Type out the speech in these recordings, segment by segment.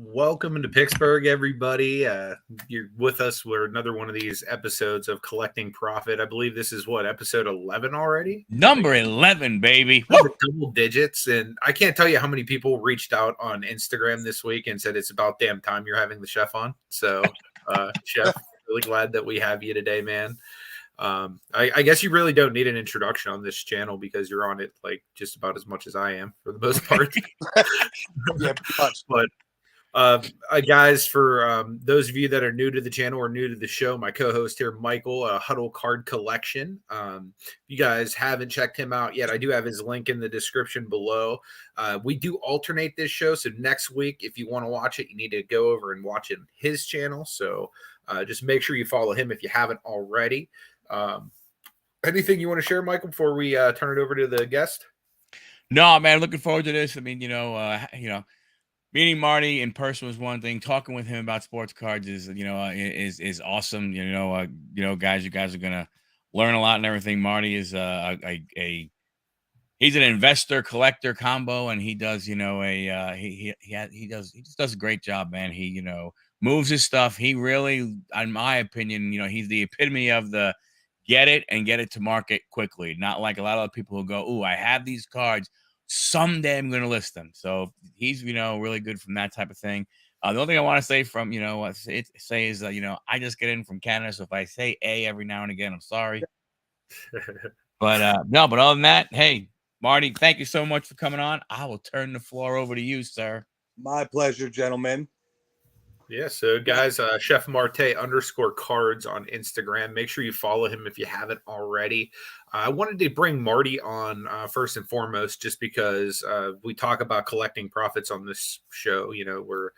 Welcome to Picksburgh, everybody. You're with us. We're another one of these episodes of Collecting Profit. I believe this is what, episode 11 already? Number 11, baby. Double digits. And I can't tell you how many people reached out on Instagram this week and said it's about damn time you're having the chef on. So, Chef, really glad that we have you today, man. I guess you really don't need an introduction on this channel because you're on it like just about as much as I am for the most part. Yeah, pretty much. But guys, for those of you that are new to the channel or new to the show, my co-host here, Michael, Huddle Card Collection. If you guys haven't checked him out yet, I do have his link in the description below. We do alternate this show, so next week, if you want to watch it, you need to go over and watch it on his channel. So just make sure you follow him if you haven't already. Anything you want to share, Michael, before we turn it over to the guest? No, man, looking forward to this. I mean, meeting Marty in person was one thing. Talking with him about sports cards is awesome. Guys, you guys are gonna learn a lot and everything. Marty is he's an investor collector combo, and he does he just does a great job, man. He moves his stuff. He really, in my opinion, he's the epitome of the get it and get it to market quickly. Not like a lot of people who go, "Ooh, I have these cards. Someday I'm going to list them." So he's, really good from that type of thing. The only thing I want to say from, say is that, I just get in from Canada. So if I say A every now and again, I'm sorry. But no, but other than that, hey, Marty, thank you so much for coming on. I will turn the floor over to you, sir. My pleasure, gentlemen. Yeah, so guys, Chef Marty _cards on Instagram. Make sure you follow him if you haven't already. I wanted to bring Marty on first and foremost, just because we talk about collecting profits on this show. We're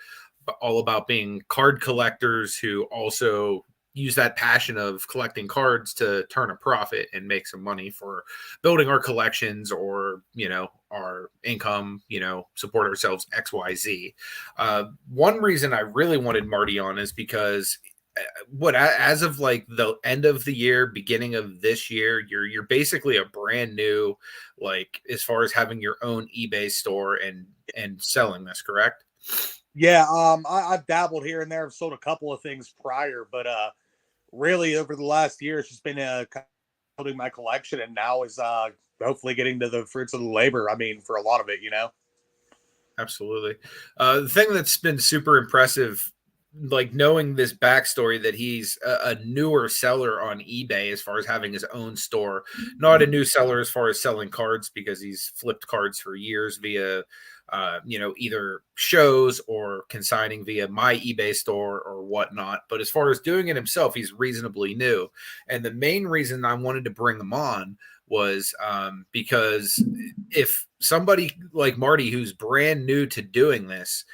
all about being card collectors who also use that passion of collecting cards to turn a profit and make some money for building our collections or, our income, support ourselves, XYZ. One reason I really wanted Marty on is because as of like the end of the year, beginning of this year, you're basically a brand new, like, as far as having your own eBay store and selling this, correct? Yeah, I've dabbled here and there. I've sold a couple of things prior, but really over the last year, it's just been building my collection, and now is hopefully getting to the fruits of the labor. I mean, for a lot of it, Absolutely. The thing that's been super impressive, like knowing this backstory that he's a newer seller on eBay as far as having his own store, not a new seller as far as selling cards, because he's flipped cards for years via either shows or consigning via my eBay store or whatnot. But as far as doing it himself, he's reasonably new. And the main reason I wanted to bring him on was because if somebody like Marty, who's brand new to doing this,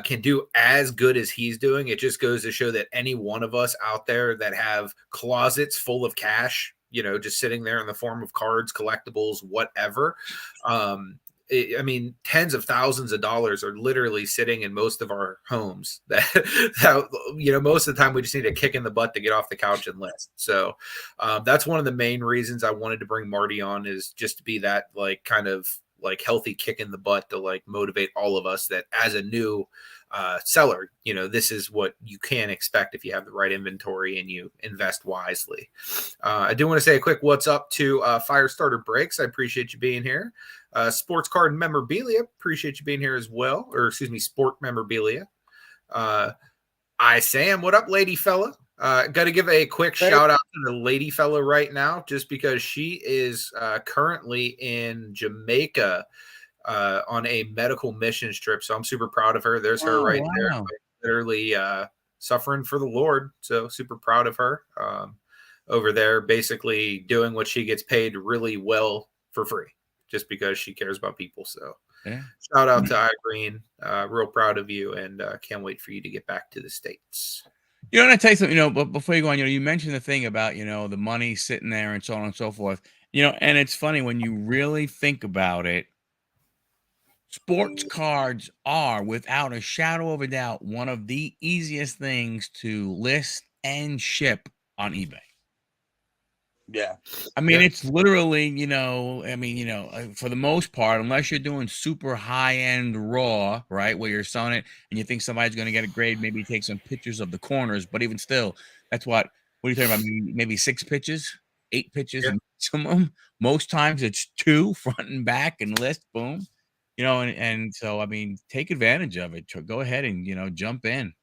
can do as good as he's doing, it just goes to show that any one of us out there that have closets full of cash, just sitting there in the form of cards, collectibles, whatever, I mean, tens of thousands of dollars are literally sitting in most of our homes that most of the time we just need a kick in the butt to get off the couch and list. So that's one of the main reasons I wanted to bring Marty on, is just to be that like kind of like healthy kick in the butt to like motivate all of us that as a new seller, this is what you can expect if you have the right inventory and you invest wisely. I do want to say a quick what's up to Firestarter Breaks. I appreciate you being here. Sports Card and Memorabilia, appreciate you being here as well. Or excuse me, Sport Memorabilia. I Sam, what up, lady fella? Got to give a quick shout out to the lady fella right now, just because she is currently in Jamaica on a medical missions trip. So I'm super proud of her. There's her right there, like, literally suffering for the Lord. So super proud of her over there, basically doing what she gets paid really well for free, just because she cares about people. So yeah. Shout out to Irene. Real proud of you, and can't wait for you to get back to the States. I'm going to tell you something, but before you go on, you mentioned the thing about, the money sitting there and so on and so forth, and it's funny when you really think about it. Sports cards are, without a shadow of a doubt, one of the easiest things to list and ship on eBay. Yeah. I mean, Yeah. it's literally, for the most part, unless you're doing super high end raw, right, where you're selling it and you think somebody's going to get a grade, maybe take some pictures of the corners. But even still, that's what are you talking about? Maybe 6 pitches, 8 pitches Yeah. maximum. Most times it's 2 front and back and list, boom. And so, I mean, take advantage of it. Go ahead and, jump in.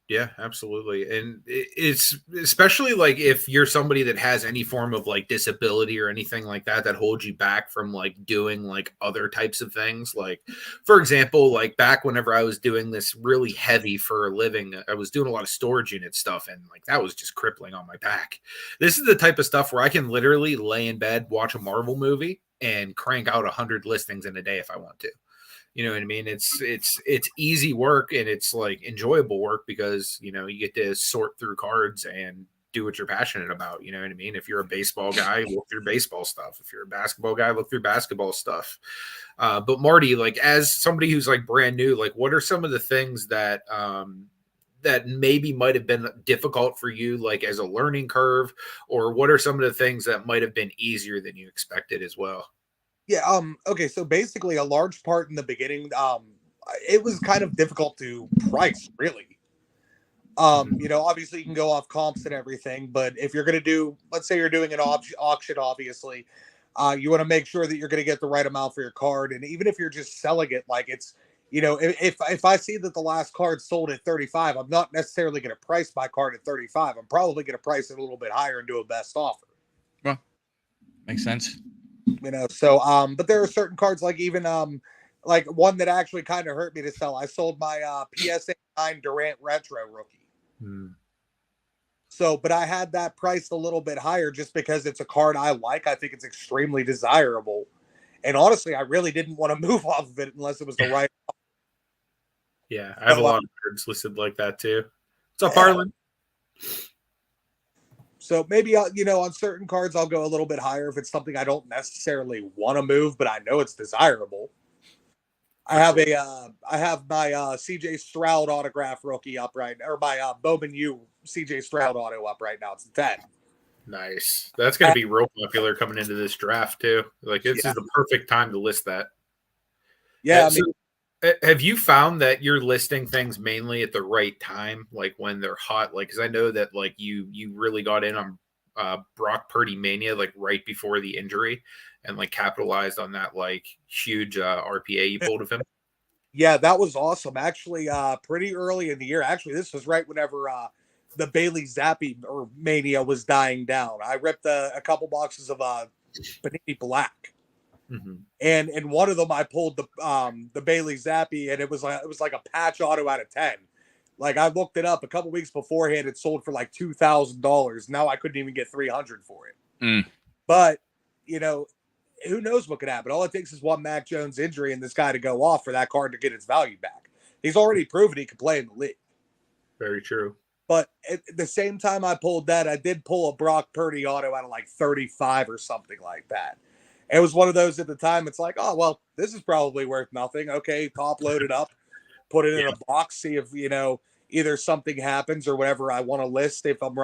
Yeah, absolutely. And it's especially like if you're somebody that has any form of like disability or anything like that that holds you back from like doing like other types of things. Like, for example, like back whenever I was doing this really heavy for a living, I was doing a lot of storage unit stuff and like that was just crippling on my back. This is the type of stuff where I can literally lay in bed, watch a Marvel movie, and crank out 100 listings in a day if I want to. You know what I mean? It's easy work and it's like enjoyable work because you get to sort through cards and do what you're passionate about. You know what I mean? If you're a baseball guy, look through baseball stuff. If you're a basketball guy, look through basketball stuff. But Marty, like as somebody who's like brand new, like what are some of the things that that maybe might have been difficult for you, like as a learning curve, or what are some of the things that might have been easier than you expected as well? Yeah. Okay. So basically, a large part in the beginning, it was kind of difficult to price, really. Mhm. Obviously you can go off comps and everything, but if you're going to do, let's say you're doing an auction, obviously, you want to make sure that you're going to get the right amount for your card. And even if you're just selling it, like it's, if I see that the last card sold at 35, I'm not necessarily going to price my card at 35. I'm probably going to price it a little bit higher and do a best offer. Well, makes sense. So but there are certain cards like one that actually kind of hurt me to sell. I sold my PSA 9 Durant Retro rookie. Mm. So, but I had that priced a little bit higher just because it's a card I like. I think it's extremely desirable. And honestly, I really didn't want to move off of it unless it was the right. Yeah, I have a So, lot of cards listed like that too. What's up, yeah. Harlan? So maybe on certain cards I'll go a little bit higher if it's something I don't necessarily want to move, but I know it's desirable. For sure. I have my CJ Stroud autograph rookie up right, or my Bowman U CJ Stroud auto up right now. It's a 10. Nice. That's going to be real popular coming into this draft too. Like this Yeah, is the perfect time to list that. yeah. I So, mean, have you found that you're listing things mainly at the right time, like when they're hot? Like, because I know that like you really got in on Brock Purdy mania like right before the injury, and like capitalized on that like huge RPA you pulled of him. yeah, that was awesome. Actually, pretty early in the year. Actually, this was right whenever the Bailey Zappi or mania was dying down. I ripped a couple boxes of Panini Black, Mm-hmm. and in one of them I pulled the Bailey Zappi, and it was like a patch auto out of 10. Like I looked it up a couple weeks beforehand, it sold for like $2,000. Now I couldn't even get 300 for it. Mm. But you know, who knows what could happen? All it takes is one Mac Jones injury and this guy to go off for that card to get its value back. He's already proven he can play in the league. Very true. But at the same time I pulled that, I did pull a Brock Purdy auto out of like 35 or something like that. It was one of those at the time. It's like, oh, well, this is probably worth nothing. Okay, top load it up, put it in Yeah. a box, see if, either something happens or whatever I want to list. If I'm,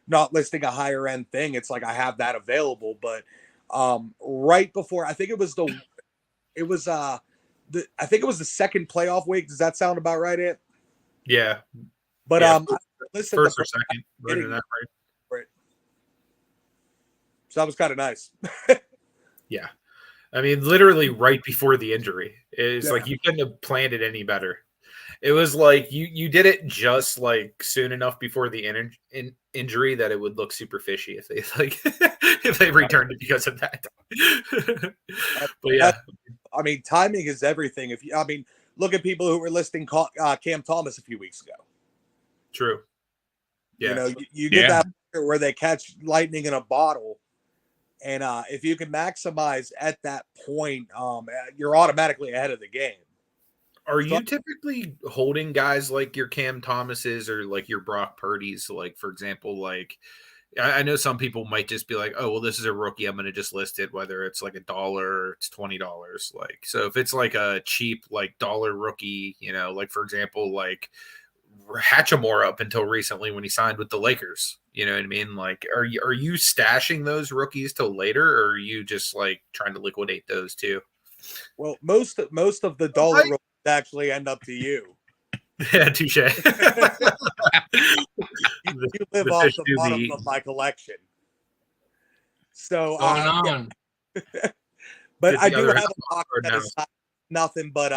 not listing a higher end thing, it's like I have that available. But right before, I think it was I think it was the second playoff week. Does that sound about right? Yeah. But Yeah. I listened First the or second. Right in getting that right. for it. So that was kind of nice. Yeah. I mean, literally right before the injury. It's Yeah. like you couldn't have planned it any better. It was like you did it just like soon enough before the injury that it would look super fishy if they like if they returned it because of that. But yeah, I mean, timing is everything. Look at people who were listing Cam Thomas a few weeks ago. true. Yeah, You get Yeah. that where they catch lightning in a bottle, and if you can maximize at that point, you're automatically ahead of the game. are So you typically holding guys like your Cam Thomases or like your Brock Purdy's? Like, for example, like I know some people might just be like, oh, well, this is a rookie. I'm going to just list it, whether it's like $1 or it's $20. Like, so if it's like a cheap, like dollar rookie, like for example, like Hatchamore up until recently when he signed with the Lakers. You know what I mean? Like, are you stashing those rookies till later, or are you just like trying to liquidate those too? Well, most of the dollar rookies actually end up to you. Yeah, touche. You live off the bottom of my collection. So, Going on. Yeah. But I do have a box that now. is nothing but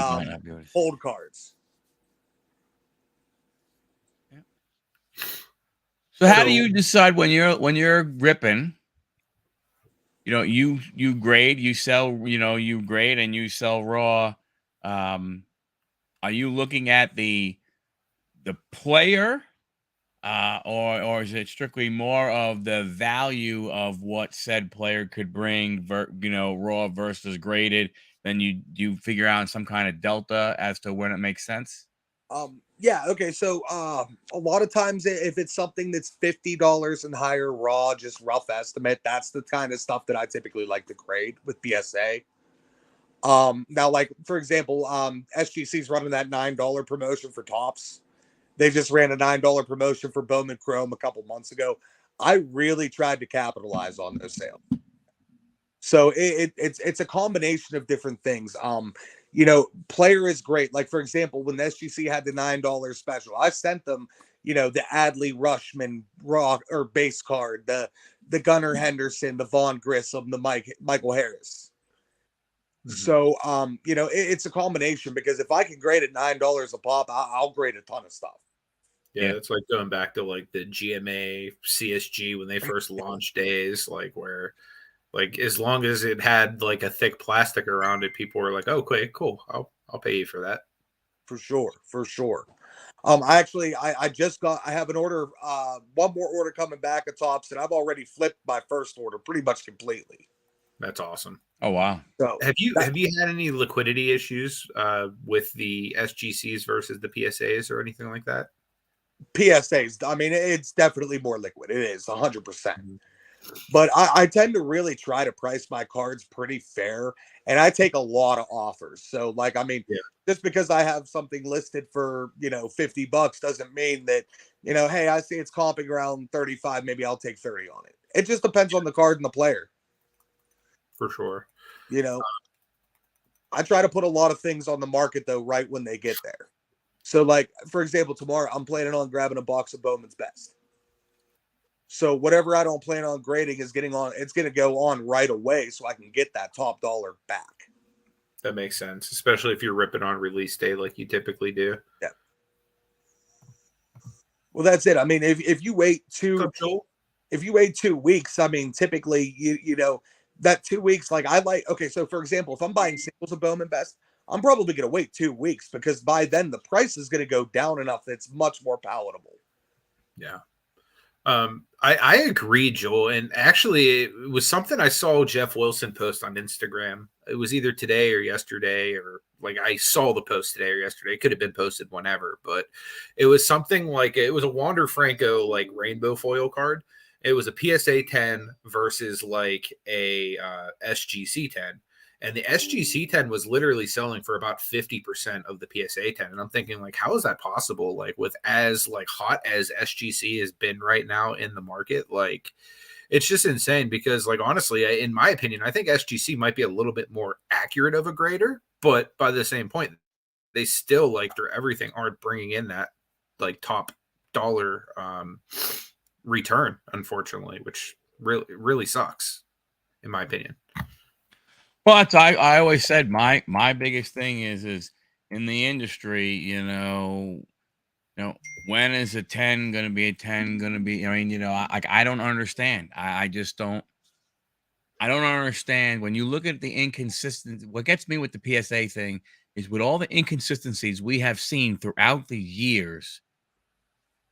old cards. So how do you decide when you're ripping? You know, you grade, you sell, you grade and you sell raw. Are you looking at the player, or is it strictly more of the value of what said player could bring, raw versus graded? Then you figure out some kind of delta as to when it makes sense. Yeah, okay. So a lot of times if it's something that's $50 and higher raw, just rough estimate, that's the kind of stuff that I typically like to grade with PSA. Now, like for example, SGC's running that $9 promotion for tops. They just ran a $9 promotion for Bowman Chrome a couple months ago. I really tried to capitalize on those sales. So it's a combination of different things. Player is great. Like for example, when the SGC had the $9 special, I sent them, the Adley Rushman raw or base card, the Gunnar Henderson, the Vaughn Grissom, the Michael Harris. Mm-hmm. So it's a combination, because if I can grade at $9 a pop, I'll grade a ton of stuff. Yeah, it's like going back to like the GMA CSG when they first launched days, like where like as long as it had like a thick plastic around it, people were like, "Oh, okay, cool. I'll pay you for that." For sure. I have an order, one more order coming back at Tops, and I've already flipped my first order pretty much completely. That's awesome. Oh wow! So have you had any liquidity issues with the SGCs versus the PSAs or anything like that? PSAs, I mean, it's definitely more liquid. It is 100%. But I tend to really try to price my cards pretty fair, and I take a lot of offers. So, like, I mean, just because I have something listed for $50 doesn't mean that hey, I see it's comping around 35, maybe I'll take 30 on it. It just depends on the card and the player. For sure. I try to put a lot of things on the market though right when they get there. So, like, for example, tomorrow I'm planning on grabbing a box of Bowman's Best. So whatever I don't plan on grading is it's going to go on right away so I can get that top dollar back. That makes sense, especially if you're ripping on release day like you typically do. Yeah. Well, that's it. I mean, if you wait 2 weeks, I mean, typically, that 2 weeks, like okay, so for example, if I'm buying singles of Bowman Best, I'm probably going to wait 2 weeks, because by then the price is going to go down enough that it's much more palatable. Yeah. I agree, Joel. And actually, it was something I saw Jeff Wilson post on Instagram. It was either today or yesterday, or like I saw the post today or yesterday. It could have been posted whenever, but it was something like it was a Wander Franco like rainbow foil card. It was a PSA 10 versus like a SGC 10. And the SGC 10 was literally selling for about 50% of the PSA 10. And I'm thinking, like, how is that possible? Like, with as like hot as SGC has been right now in the market, like, it's just insane, because, like, honestly, in my opinion, I think SGC might be a little bit more accurate of a grader, but by the same point, they still, like, through everything, aren't bringing in that like top dollar return, unfortunately, which really sucks, in my opinion. Well, I always said my biggest thing is in the industry, when is a 10 going to be a 10 going to be? I mean, I don't understand. I just don't. I don't understand when you look at the inconsistency. What gets me with the PSA thing is with all the inconsistencies we have seen throughout the years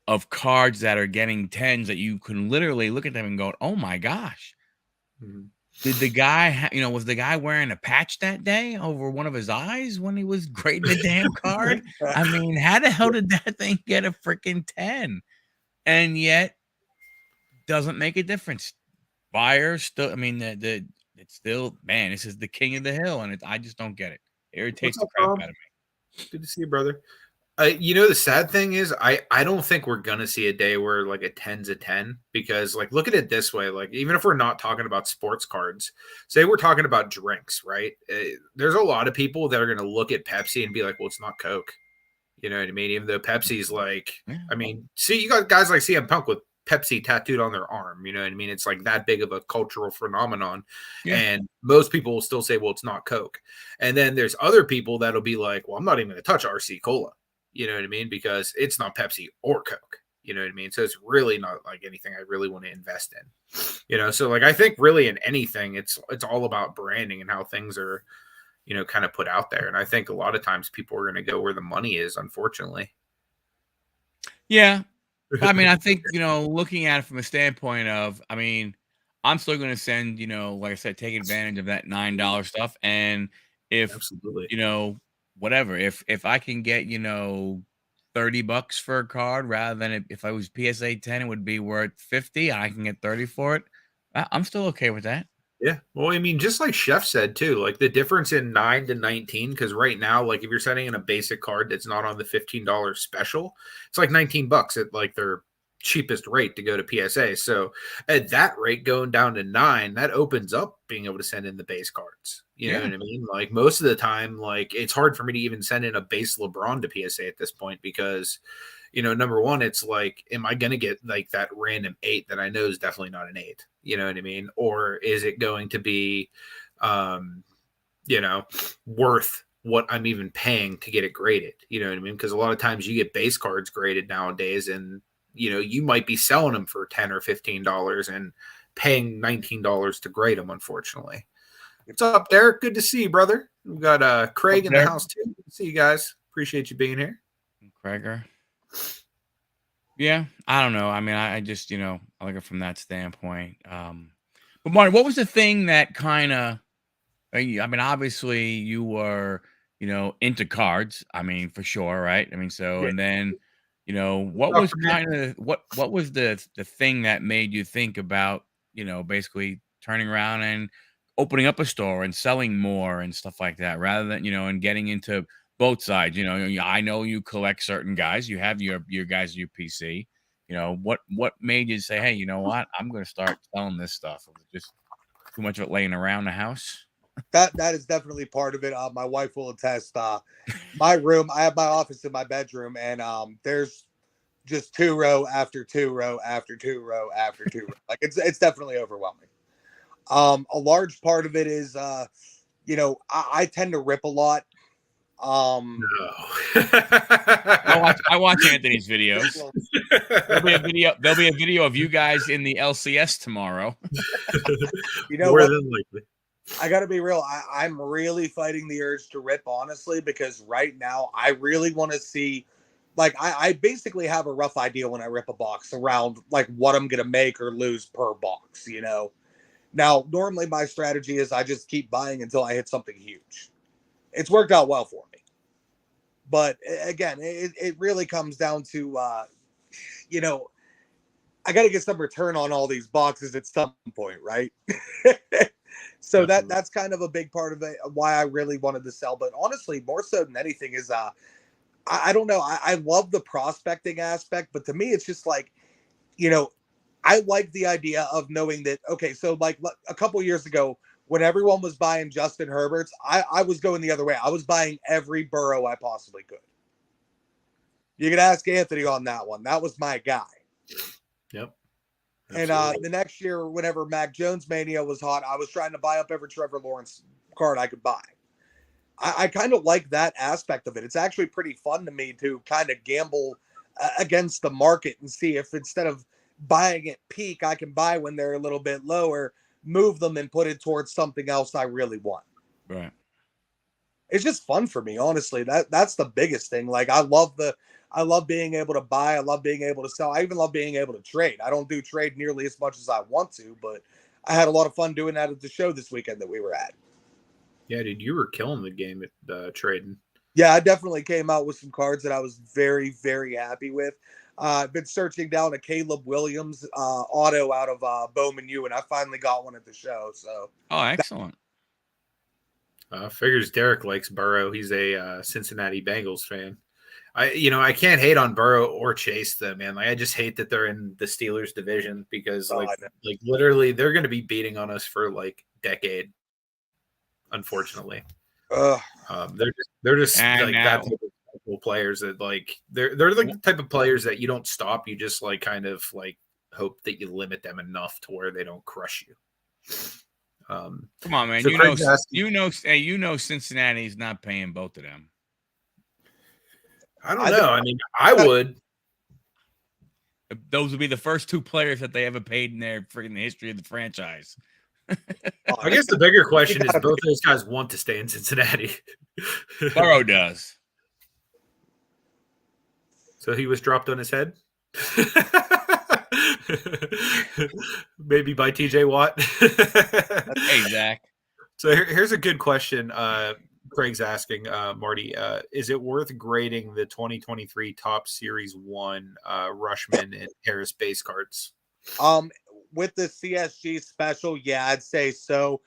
of cards that are getting 10s that you can literally look at them and go, "Oh my gosh." Mm-hmm. Did the guy, was the guy wearing a patch that day over one of his eyes when he was grading the damn card? I mean, how the hell did that thing get a freaking 10? And yet, doesn't make a difference. Buyers still, I mean, it's still, man, this is the king of the hill, and I just don't get it. It irritates the crap out of me. Good to see you, brother. The sad thing is, I don't think we're gonna see a day where like a 10's a 10, because like look at it this way, like even if we're not talking about sports cards, say we're talking about drinks, right? There's a lot of people that are gonna look at Pepsi and be like, well, it's not Coke. You know what I mean? Even though Pepsi's like, Yeah. I mean, see, you got guys like CM Punk with Pepsi tattooed on their arm. You know what I mean? It's like that big of a cultural phenomenon. Yeah. And most people will still say, well, it's not Coke. And then there's other people that'll be like, well, I'm not even going to touch RC Cola. You know what I mean? Because it's not Pepsi or Coke. You know what I mean? So it's really not like anything I really want to invest in. So like I think really in anything, it's all about branding and how things are, kind of put out there. And I think a lot of times people are going to go where the money is, unfortunately. Yeah. I mean, I think, looking at it from a standpoint of, I mean, I'm still going to send, like I said, take advantage of that $9 stuff. And if, Absolutely. whatever, if I can get, $30 for a card rather than if I was PSA 10, it would be worth 50 and I can get 30 for it. I'm still okay with that. Yeah. Well, I mean, just like Chef said too, like the difference in 9 to 19, because right now, like if you're sending in a basic card that's not on the $15 special, it's like $19 at like their cheapest rate to go to PSA. So at that rate going down to 9, that opens up being able to send in the base cards. You know what I mean? Like most of the time, like it's hard for me to even send in a base LeBron to PSA at this point because number one, it's like, am I going to get like that random 8 that I know is definitely not an 8? You know what I mean? Or is it going to be, worth what I'm even paying to get it graded? You know what I mean? Because a lot of times you get base cards graded nowadays and, you might be selling them for $10 or $15 and paying $19 to grade them, unfortunately. What's up, Derek? Good to see you, brother. We've got Craig in the house, too. Good to see you guys. Appreciate you being here. Craiger. Yeah, I don't know. I mean, I just, I look at it from that standpoint. But Marty, what was the thing that kind of, I mean, obviously you were, into cards. I mean, for sure, right? I mean, so, and then, what was kind of, what was the thing that made you think about, basically turning around and opening up a store and selling more and stuff like that, rather than, and getting into both sides. I know you collect certain guys. You have your guys, your PC. What made you say, hey, you know what? I'm going to start selling this stuff. Was it just too much of it laying around the house? That is definitely part of it. My wife will attest. My room, I have my office in my bedroom, and there's just 2 row after 2 row after 2 row after 2 row. Like it's definitely overwhelming. A large part of it is, I tend to rip a lot. No. I watch Anthony's videos. There'll be a video of you guys in the LCS tomorrow. More than likely. I gotta be real. I'm really fighting the urge to rip, honestly, because right now I really want to see, like, I basically have a rough idea when I rip a box around like what I'm gonna make or lose per box. Now normally my strategy is I just keep buying until I hit something huge. It's worked out well for me, but again, it really comes down to, I got to get some return on all these boxes at some point, right? So that's kind of a big part of it, why I really wanted to sell. But honestly, more so than anything is, I don't know. I love the prospecting aspect, but to me, it's just like, I like the idea of knowing that, okay, so like a couple years ago, when everyone was buying Justin Herbert's, I was going the other way. I was buying every Burrow I possibly could. You can ask Anthony on that one. That was my guy. Yep. And the next year, whenever Mac Jones Mania was hot, I was trying to buy up every Trevor Lawrence card I could buy. I kind of like that aspect of it. It's actually pretty fun to me to kind of gamble against the market and see if instead of buying at peak, I can buy when they're a little bit lower, move them and put it towards something else I really want. Right. It's just fun for me, honestly. That's the biggest thing. Like I love being able to buy. I love being able to sell. I even love being able to trade. I don't do trade nearly as much as I want to, but I had a lot of fun doing that at the show this weekend that we were at. Yeah, dude, you were killing the game at trading. Yeah, I definitely came out with some cards that I was very, very happy with. I've been searching down a Caleb Williams auto out of Bowman U, and I finally got one at the show. So, excellent. Figures Derek likes Burrow. He's a Cincinnati Bengals fan. I can't hate on Burrow or Chase though, man. Like I just hate that they're in the Steelers division because like literally they're going to be beating on us for like decade. Unfortunately, they're just And like now, that type of players that like they're like the type of players that you don't stop. You just like kind of like hope that you limit them enough to where they don't crush you. come on, man. So You know Cincinnati's not paying both of them. I don't know. I mean, I would. Those would be the first 2 players that they ever paid in their freaking history of the franchise. I guess the bigger question is both those guys want to stay in Cincinnati. Burrow does. So he was dropped on his head? Maybe by TJ Watt. Hey, Zach. So here's a good question. Craig's asking, Marty, is it worth grading the 2023 Top Series 1 Rushman and Harris base cards? With the CSG special, yeah, I'd say so.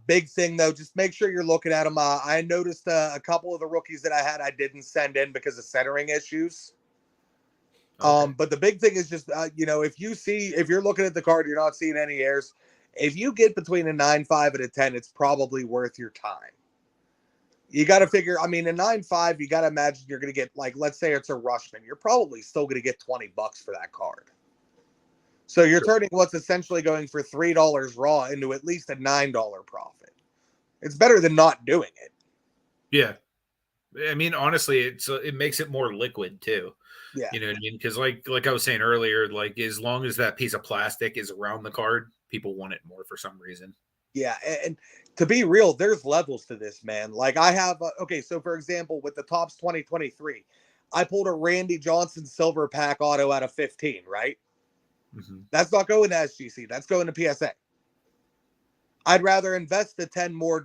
Big thing, though, just make sure you're looking at them. I noticed a couple of the rookies that I didn't send in because of centering issues. Okay. But the big thing is just, if you're looking at the card, you're not seeing any errors. If you get between a 9.5 and a 10, it's probably worth your time. You got to figure, I mean, a 9.5, you got to imagine you're going to get, like, let's say it's a Rushman. You're probably still going to get $20 for that card. So you're turning what's essentially going for $3 raw into at least a $9 profit. It's better than not doing it. Yeah. I mean, honestly, it makes it more liquid too. Yeah. You know what I mean? Because like I was saying earlier, like as long as that piece of plastic is around the card, people want it more for some reason. Yeah, and to be real, there's levels to this, man. Like I have, so for example, with the Topps 2023, I pulled a Randy Johnson silver pack auto out of 15, right? Mm-hmm. That's not going to SGC. That's going to PSA. I'd rather invest the $10 more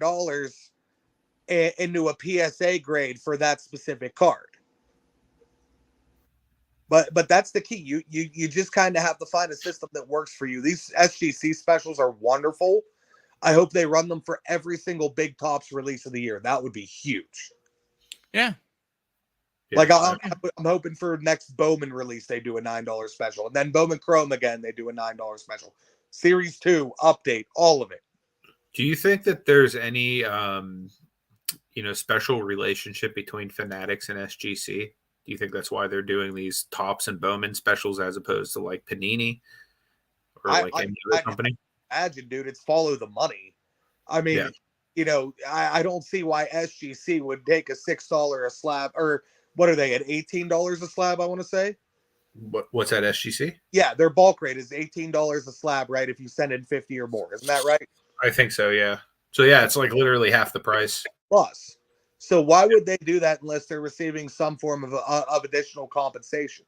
into a PSA grade for that specific card. But that's the key. You just kind of have to find a system that works for you. These SGC specials are wonderful. I hope they run them for every single big Topps release of the year. That would be huge. Yeah. Like I'm hoping for next Bowman release, they do a $9 special. And then Bowman Chrome again, they do a $9 special. Series 2, update, all of it. Do you think that there's any special relationship between Fanatics and SGC? Do you think that's why they're doing these Topps and Bowman specials as opposed to like Panini or any other company? Imagine, dude, it's follow the money. I mean, I don't see why SGC would take a $6 a slab, or what are they at $18 a slab? I want to say. What's that, SGC? Yeah, their bulk rate is $18 a slab, right? If you send in 50 or more, isn't that right? I think so. Yeah. So yeah, it's like literally half the price. Plus. So why would they do that unless they're receiving some form of additional compensation?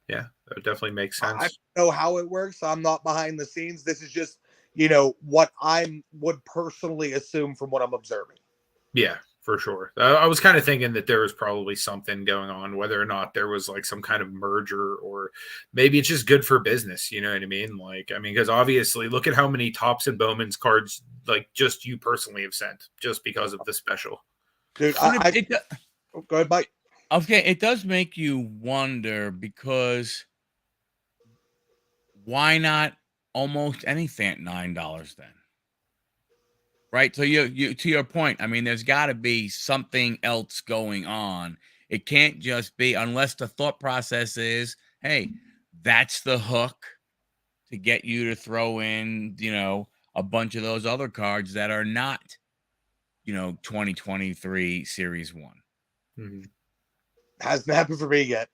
Yeah, that definitely makes sense. I don't know how it works. I'm not behind the scenes. This is just, what I would personally assume from what I'm observing. Yeah, for sure. I was kind of thinking that there was probably something going on, whether or not there was like some kind of merger, or maybe it's just good for business. You know what I mean? Because obviously look at how many Topps and Bowman's cards, like just you personally have sent just because of the special. Dude, go ahead, Mike. Okay, it does make you wonder, because why not almost anything at $9 then? Right? So you to your point, I mean, there's got to be something else going on. It can't just be, unless the thought process is, hey, that's the hook to get you to throw in, a bunch of those other cards that are not, 2023 Series 1. Mm-hmm. Hasn't happened for me yet.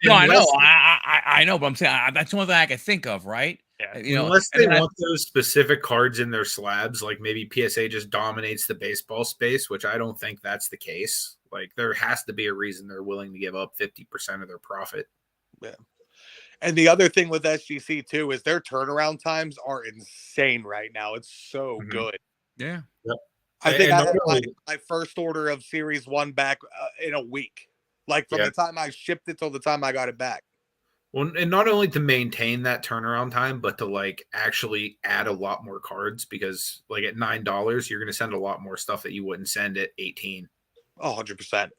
No, I know. I know, but I'm saying that's one thing I can think of, right? Yeah. Unless they want those specific cards in their slabs, like maybe PSA just dominates the baseball space, which I don't think that's the case. Like there has to be a reason they're willing to give up 50% of their profit. Yeah. And the other thing with SGC too is their turnaround times are insane right now. It's so good. Yeah. Yep. I think I had my first order of Series 1 back in a week. Like from the time I shipped it till the time I got it back. Well, and not only to maintain that turnaround time, but to like actually add a lot more cards, because like at $9, you're going to send a lot more stuff that you wouldn't send at 18. Oh, 100%.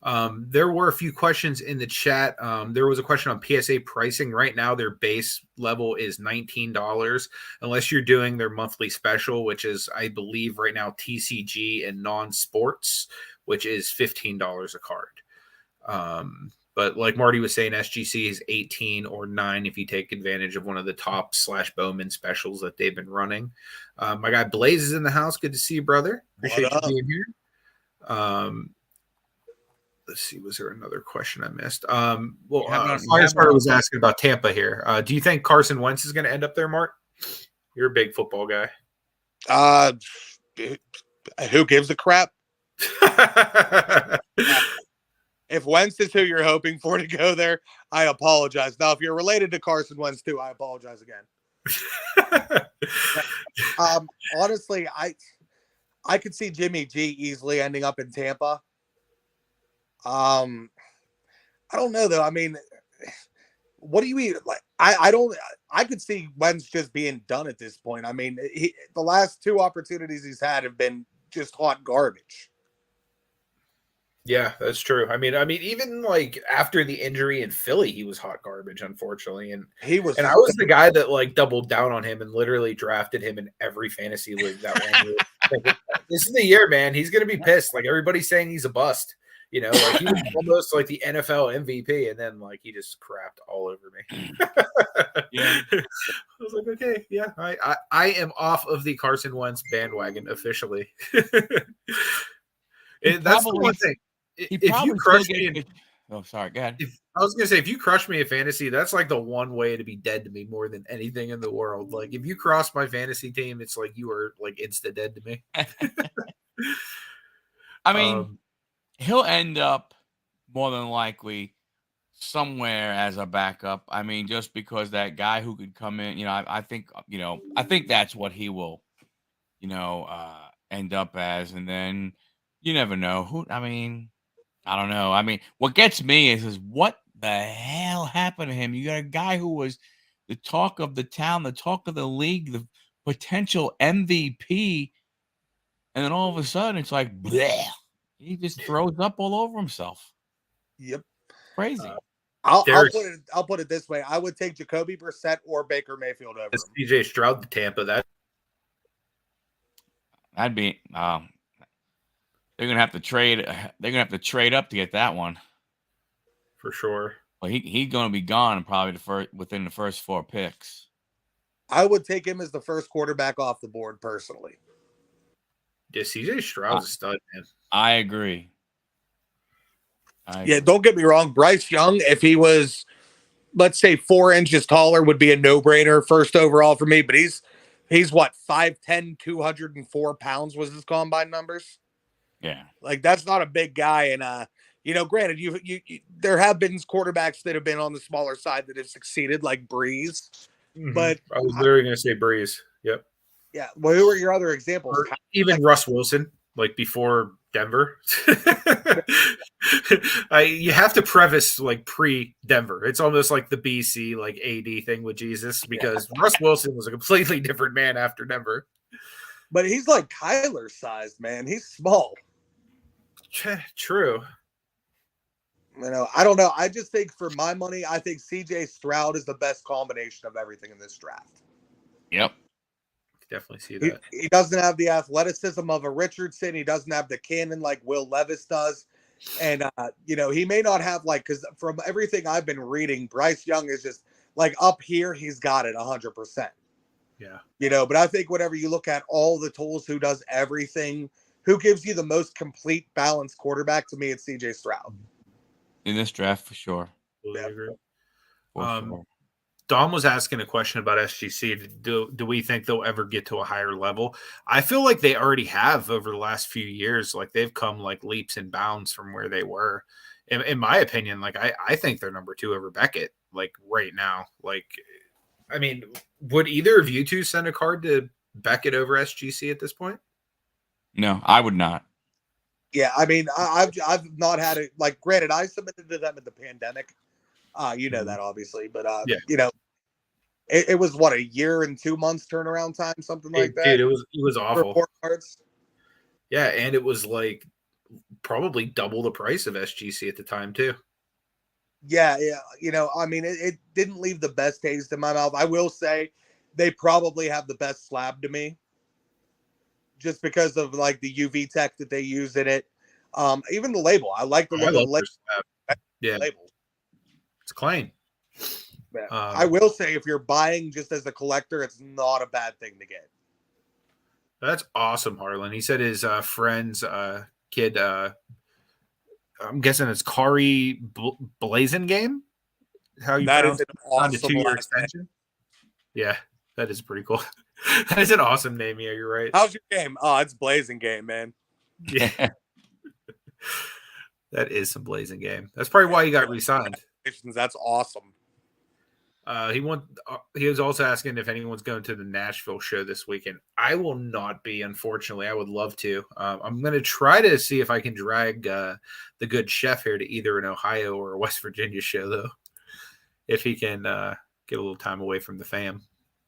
There were a few questions in the chat. There was a question on PSA pricing. Right now, their base level is $19, unless you're doing their monthly special, which is, I believe, right now TCG and non-sports, which is $15 a card. But like Marty was saying, SGC is 18 or 9 if you take advantage of one of the top / Bowman specials that they've been running. My guy Blaze is in the house. Good to see you, brother. Appreciate you being here. Let's see, was there another question I missed? Firestarter was asking about Tampa here. Do you think Carson Wentz is going to end up there, Mark? You're a big football guy. Who gives a crap? If Wentz is who you're hoping for to go there, I apologize. Now, if you're related to Carson Wentz too, I apologize again. Honestly, I could see Jimmy G easily ending up in Tampa. I don't know though. I mean, what do you mean? Like, I could see Wentz just being done at this point. I mean, the last 2 opportunities he's had have been just hot garbage. Yeah, that's true. I mean, even like after the injury in Philly, he was hot garbage, unfortunately. And I was the guy that like doubled down on him and literally drafted him in every fantasy league that one year. Like, this is the year, man. He's gonna be pissed. Like everybody's saying he's a bust. You know, like he was almost like the NFL MVP, and then like he just crapped all over me. Yeah, I was like, okay, yeah, I am off of the Carson Wentz bandwagon officially. That's the one thing. If you crush me, sorry, go ahead. I was gonna say, if you crush me in fantasy, that's like the one way to be dead to me more than anything in the world. Like if you cross my fantasy team, it's like you are like insta dead to me. I mean, he'll end up more than likely somewhere as a backup. I mean, just because that guy who could come in, you know, I think that's what he will, end up as, and then you never know who. I mean, I don't know. I mean, what gets me is what the hell happened to him? You got a guy who was the talk of the town, the talk of the league, the potential MVP, and then all of a sudden it's like, bleh. He just throws up all over himself. Yep, crazy. I'll put it this way: I would take Jacoby Brissett or Baker Mayfield over him. CJ Stroud to Tampa. That'd be. They're gonna have to trade. They're gonna have to trade up to get that one for sure. Well, he's gonna be gone probably within the first 4 picks. I would take him as the first quarterback off the board personally. Yeah, CJ Stroud's a stud, man. I agree. Yeah, don't get me wrong. Bryce Young, if he was, let's say, 4 inches taller, would be a no-brainer first overall for me. But he's what, 5'10", 204 pounds was his combine numbers. Yeah, like that's not a big guy. And granted, you there have been quarterbacks that have been on the smaller side that have succeeded, like Breeze. Mm-hmm. But I was literally going to say Breeze. Yep. Yeah. Well, who are your other examples? Or even Russ Wilson, like before Denver. You have to preface like pre-Denver. It's almost like the BC like AD thing with Jesus, because Russ Wilson was a completely different man after Denver. But he's like Kyler sized, man. He's small. True. I don't know. I just think for my money, I think CJ Stroud is the best combination of everything in this draft. Yep. Definitely see that. He doesn't have the athleticism of a Richardson. He doesn't have the cannon like Will Levis does. And, he may not have because from everything I've been reading, Bryce Young is just like up here. He's got it 100%. Yeah. But I think whenever you look at all the tools, who does everything, who gives you the most complete balanced quarterback, to me, it's CJ Stroud. In this draft, for sure. Yeah. Sure. Dom was asking a question about SGC. Do we think they'll ever get to a higher level? I feel like they already have over the last few years. Like they've come like leaps and bounds from where they were. In my opinion, like I think they're number 2 over Beckett, like right now. Like, I mean, would either of you two send a card to Beckett over SGC at this point? No, I would not. Yeah, I mean, I've not had it. Like, granted, I submitted to them in the pandemic. That obviously, but it was what, a year and 2 months turnaround time, something like that. Dude, it was awful. Report cards. Yeah, and it was like probably double the price of SGC at the time too. Yeah. I mean, it didn't leave the best taste in my mouth. I will say they probably have the best slab to me, just because of like the UV tech that they use in it. Even the label, I like the I look of love the their slab. Yeah, label. it's clean. Yeah. I will say, if you're buying just as a collector, it's not a bad thing to get. That's awesome, Harlan. He said his friend's kid, I'm guessing it's Kari Blazing Game. How you That is pronounce an it? On the awesome 2-year extension. Yeah, that is pretty cool. That is an awesome name. Yeah, you're right. How's your game? Oh, it's Blazing Game, man. Yeah. That is some Blazing Game. That's probably why he got re-signed. That's awesome. He was also asking if anyone's going to the Nashville show this weekend. I will not be, unfortunately. I would love to. I'm going to try to see if I can drag the good chef here to either an Ohio or a West Virginia show, though, if he can get a little time away from the fam.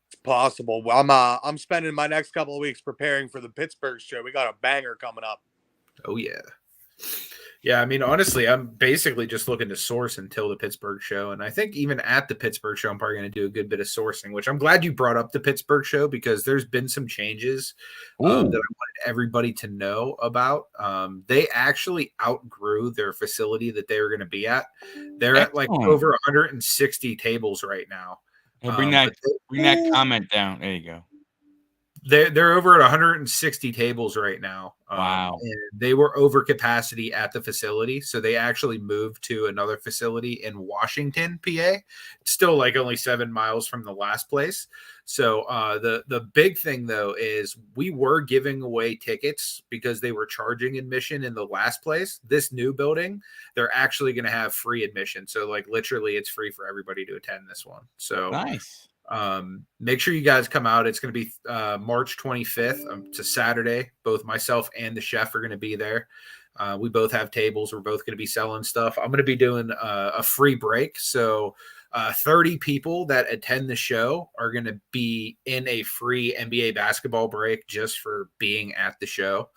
It's possible. Well, I'm spending my next couple of weeks preparing for the Picksburgh show. We got a banger coming up. Oh yeah. Yeah, I mean, honestly, I'm basically just looking to source until the Pittsburgh show. And I think even at the Pittsburgh show, I'm probably going to do a good bit of sourcing, which I'm glad you brought up the Pittsburgh show, because there's been some changes that I wanted everybody to know about. They actually outgrew their facility that they were going to be at. They're at like over 160 tables right now. Hey, bring that comment down. There you go. They're over at 160 tables right now. Wow. And they were over capacity at the facility. So they actually moved to another facility in Washington, PA. It's still like only 7 miles from the last place. So the big thing, though, is we were giving away tickets because they were charging admission in the last place. This new building, they're actually going to have free admission. So like literally it's free for everybody to attend this one. So nice. Make sure you guys come out. It's going to be March 25th. It's a Saturday. Both myself and the chef are going to be there. We both have tables. We're both going to be selling stuff. I'm going to be doing a free break. So 30 people that attend the show are going to be in a free NBA basketball break just for being at the show.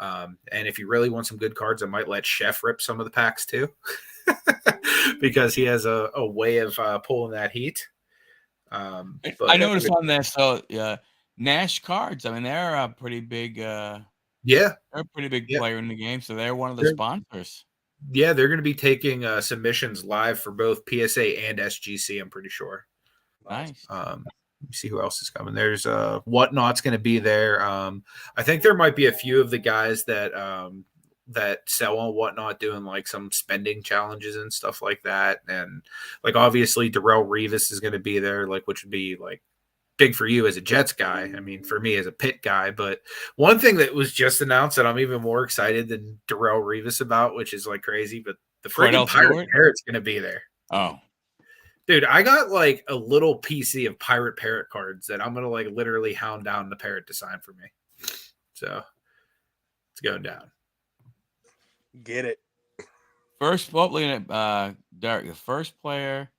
And if you really want some good cards, I might let Chef rip some of the packs too, because he has a way of pulling that heat. But I noticed on there, so Nash Cards, I mean, they're a pretty big they're a pretty big player in the game, so they're one of the sponsors. Yeah, they're going to be taking submissions live for both PSA and SGC, I'm pretty sure. Nice. Let me see who else is coming. There's Whatnot's going to be there. I think there might be a few of the guys that sell on Whatnot doing like some spending challenges and stuff like that. And like, obviously Darrell Revis is going to be there, like, which would be like big for you as a Jets guy. I mean, for me as a Pitt guy. But one thing that was just announced that I'm even more excited than Darrell Revis about, which is like crazy, but the freaking Pirate Parrot's going to be there. Oh, dude, I got like a little PC of Pirate Parrot cards that I'm going to like literally hound down the Parrot to sign for me. So it's going down. Get it. First, well, Derek, the first player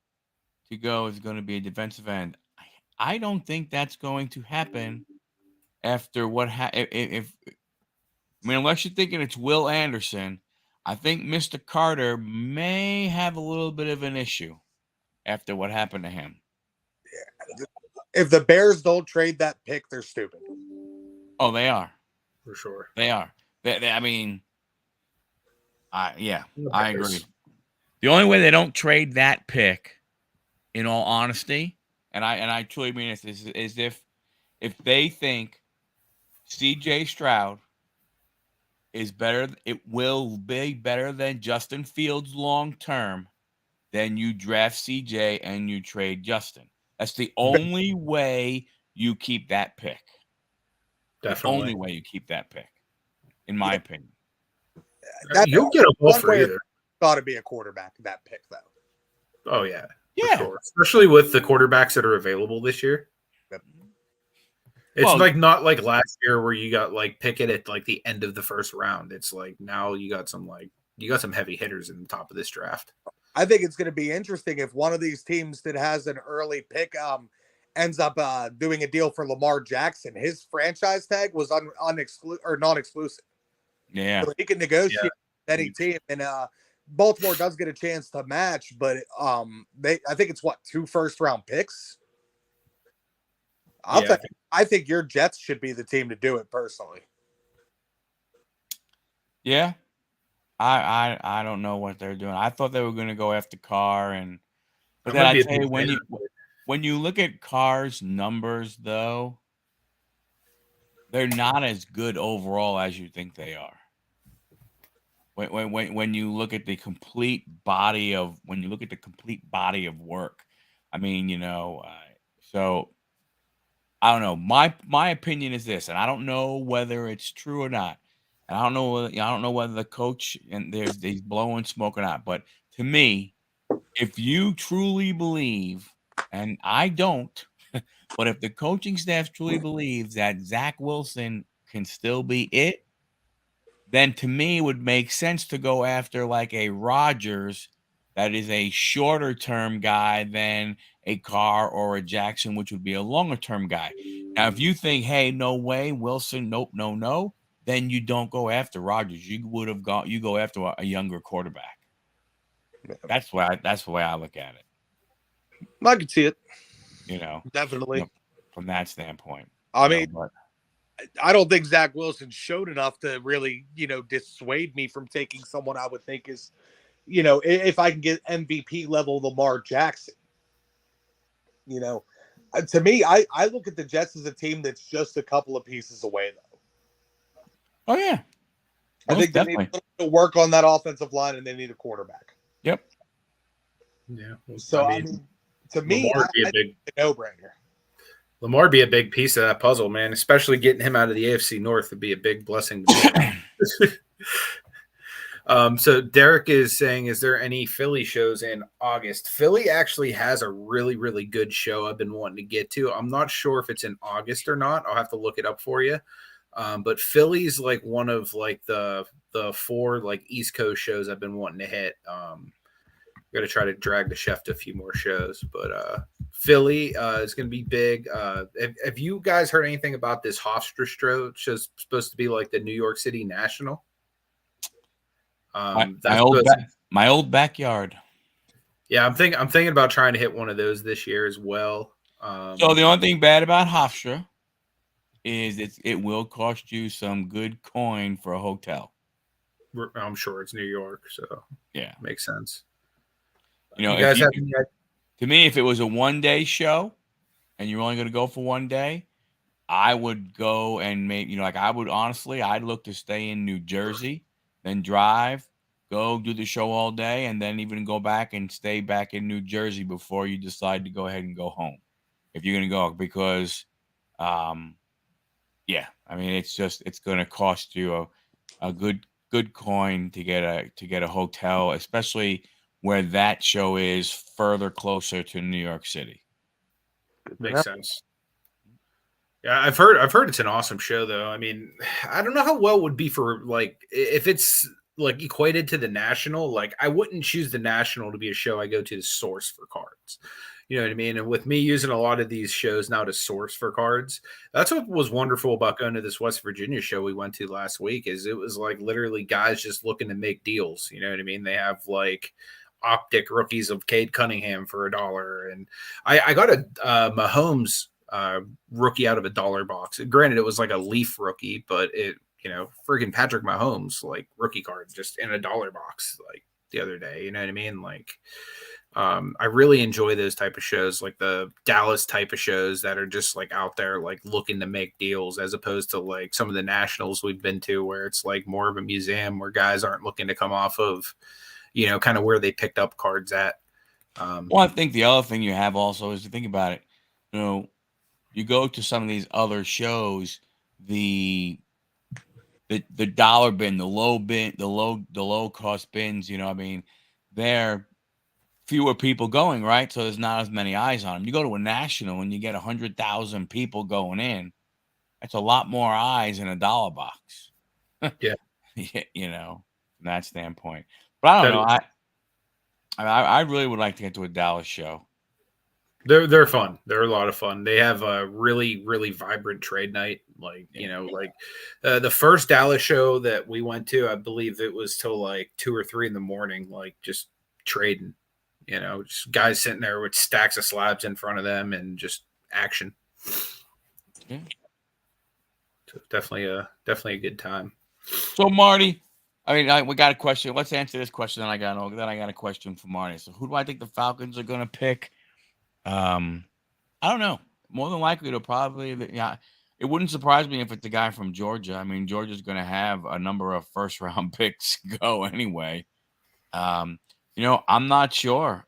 to go is going to be a defensive end. I don't think that's going to happen after what unless you're thinking it's Will Anderson, I think Mr. Carter may have a little bit of an issue after what happened to him. Yeah. If the Bears don't trade that pick, they're stupid. Oh, they are. For sure. They are. I mean, I agree. The only way they don't trade that pick, in all honesty, and I truly mean this, is if they think CJ Stroud is better, it will be better than Justin Fields long term, then you draft CJ and you trade Justin. That's the only way you keep that pick. Definitely. The only way you keep that pick, in my opinion. You'll get a ball for either. Got to be a quarterback that pick, though. Oh yeah, yeah. Sure. Especially with the quarterbacks that are available this year. Yep. It's like not like last year where you got like Pickett at like the end of the first round. It's like now you got some heavy hitters in the top of this draft. I think it's going to be interesting if one of these teams that has an early pick ends up doing a deal for Lamar Jackson. His franchise tag was non-exclusive. Yeah, so he can negotiate any team, and Baltimore does get a chance to match, but I think it's 2 first-round picks. I think your Jets should be the team to do it personally. Yeah. I don't know what they're doing. I thought they were going to go after Carr, but then I tell you, when you look at Carr's numbers, though, they're not as good overall as you think they are. When you look at the complete body of work, I mean, so I don't know. My opinion is this, and I don't know whether it's true or not. And I don't know whether the coach and he's blowing smoke or not. But to me, if you truly believe, and I don't, but if the coaching staff truly believes that Zach Wilson can still be it, then to me it would make sense to go after like a Rodgers that is a shorter term guy than a Carr or a Jackson, which would be a longer term guy. Now, if you think, hey, no way, Wilson, nope, no, then you don't go after Rodgers. You go after a younger quarterback. That's the way I look at it. I can see it. Definitely. From that standpoint. I mean, I don't think Zach Wilson showed enough to really, dissuade me from taking someone I would think is, if I can get MVP level Lamar Jackson. To me, I look at the Jets as a team that's just a couple of pieces away, though. Oh, yeah. I think they need to work on that offensive line, and they need a quarterback. Yep. Yeah. So, I mean to me, I think it's a no-brainer. Lamar be a big piece of that puzzle, man. Especially getting him out of the AFC North would be a big blessing. So Derek is saying, is there any Philly shows in August? Philly actually has a really, really good show I've been wanting to get to. I'm not sure if it's in August or not. I'll have to look it up for you. But Philly's like one of like the 4 like East Coast shows I've been wanting to hit. Got to try to drag the chef to a few more shows, but Philly is going to be big. Have you guys heard anything about this Hofstra show? It's supposed to be like the New York City National. My old backyard. Yeah, I'm thinking about trying to hit one of those this year as well. So the only thing bad about Hofstra is it will cost you some good coin for a hotel. I'm sure it's New York, so yeah, makes sense. You guys to me, if it was a one-day show and you're only going to go for one day, I would go and I'd look to stay in New Jersey, then drive, go do the show all day, and then even go back and stay back in New Jersey before you decide to go ahead and go home. If you're going to go, because, it's going to cost you a good coin to get a hotel, especially where that show is further closer to New York City. Makes sense. Yeah, I've heard it's an awesome show, though. I mean, I don't know how well it would be for like if it's like equated to the National. Like, I wouldn't choose the National to be a show I go to source for cards. You know what I mean? And with me using a lot of these shows now to source for cards, that's what was wonderful about going to this West Virginia show we went to last week. Is it was like literally guys just looking to make deals. You know what I mean? They have like optic rookies of Cade Cunningham for $1, and I got a Mahomes rookie out of $1 box. Granted, it was like a Leaf rookie, but it friggin' Patrick Mahomes like rookie card just in $1 box like the other day. You know what I mean? Like, I really enjoy those type of shows, like the Dallas type of shows that are just like out there like looking to make deals, as opposed to like some of the nationals we've been to where it's like more of a museum where guys aren't looking to come off of kind of where they picked up cards at. Well, I think the other thing you have also is to think about it. You go to some of these other shows, the dollar bin, the low cost bins, they're fewer people going, right? So there's not as many eyes on them. You go to a national and you get 100,000 people going in. That's a lot more eyes in $1 box. Yeah. From that standpoint. But I don't know. I really would like to get to a Dallas show. They're fun. They're a lot of fun. They have a really really vibrant trade night. Like the first Dallas show that we went to, I believe it was till like 2 or 3 in the morning, like just trading. Just guys sitting there with stacks of slabs in front of them and just action. Yeah. So definitely a good time. So Marty, we got a question. Let's answer this question. Then I got a question for Marty. So who do I think the Falcons are going to pick? I don't know. More than likely, it'll probably It wouldn't surprise me if it's the guy from Georgia. I mean, Georgia's going to have a number of first round picks go anyway. I'm not sure.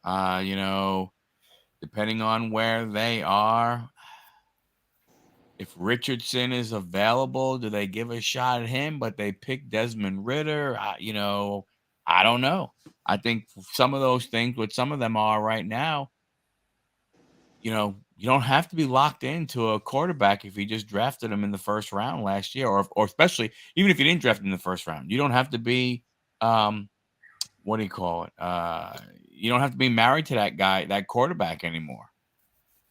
Depending on where they are, if Richardson is available, do they give a shot at him? But they pick Desmond Ridder. I don't know. I think some of those things, what some of them are right now, you don't have to be locked into a quarterback if you just drafted him in the first round last year, or especially even if you didn't draft him in the first round. You don't have to be what do you call it? You don't have to be married to that guy, that quarterback anymore.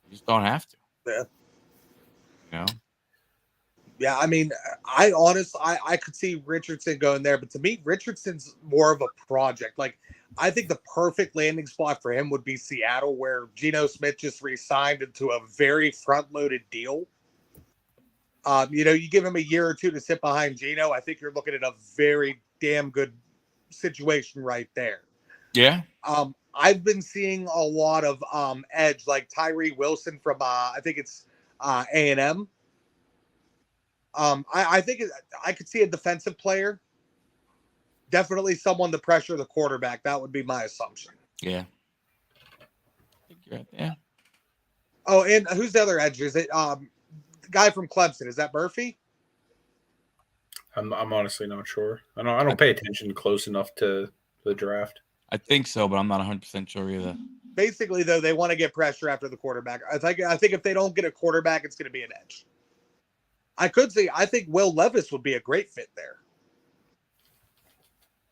You just don't have to. Yeah. Yeah, I mean, I could see Richardson going there, but to me, Richardson's more of a project. Like, I think the perfect landing spot for him would be Seattle, where Geno Smith just re-signed into a very front-loaded deal. You give him a year or two to sit behind Geno, I think you're looking at a very damn good situation right there. Yeah. I've been seeing a lot of edge, like Tyree Wilson from I think it's A&M. I think I could see a defensive player. Definitely someone to pressure the quarterback. That would be my assumption. Yeah. Yeah. Oh, and who's the other edge? Is it the guy from Clemson? Is that Murphy? I'm honestly not sure. I don't pay attention close enough to the draft. I think so, but I'm not 100% sure either. Basically, though, they want to get pressure after the quarterback. I think if they don't get a quarterback, it's going to be an edge. I think Will Levis would be a great fit there.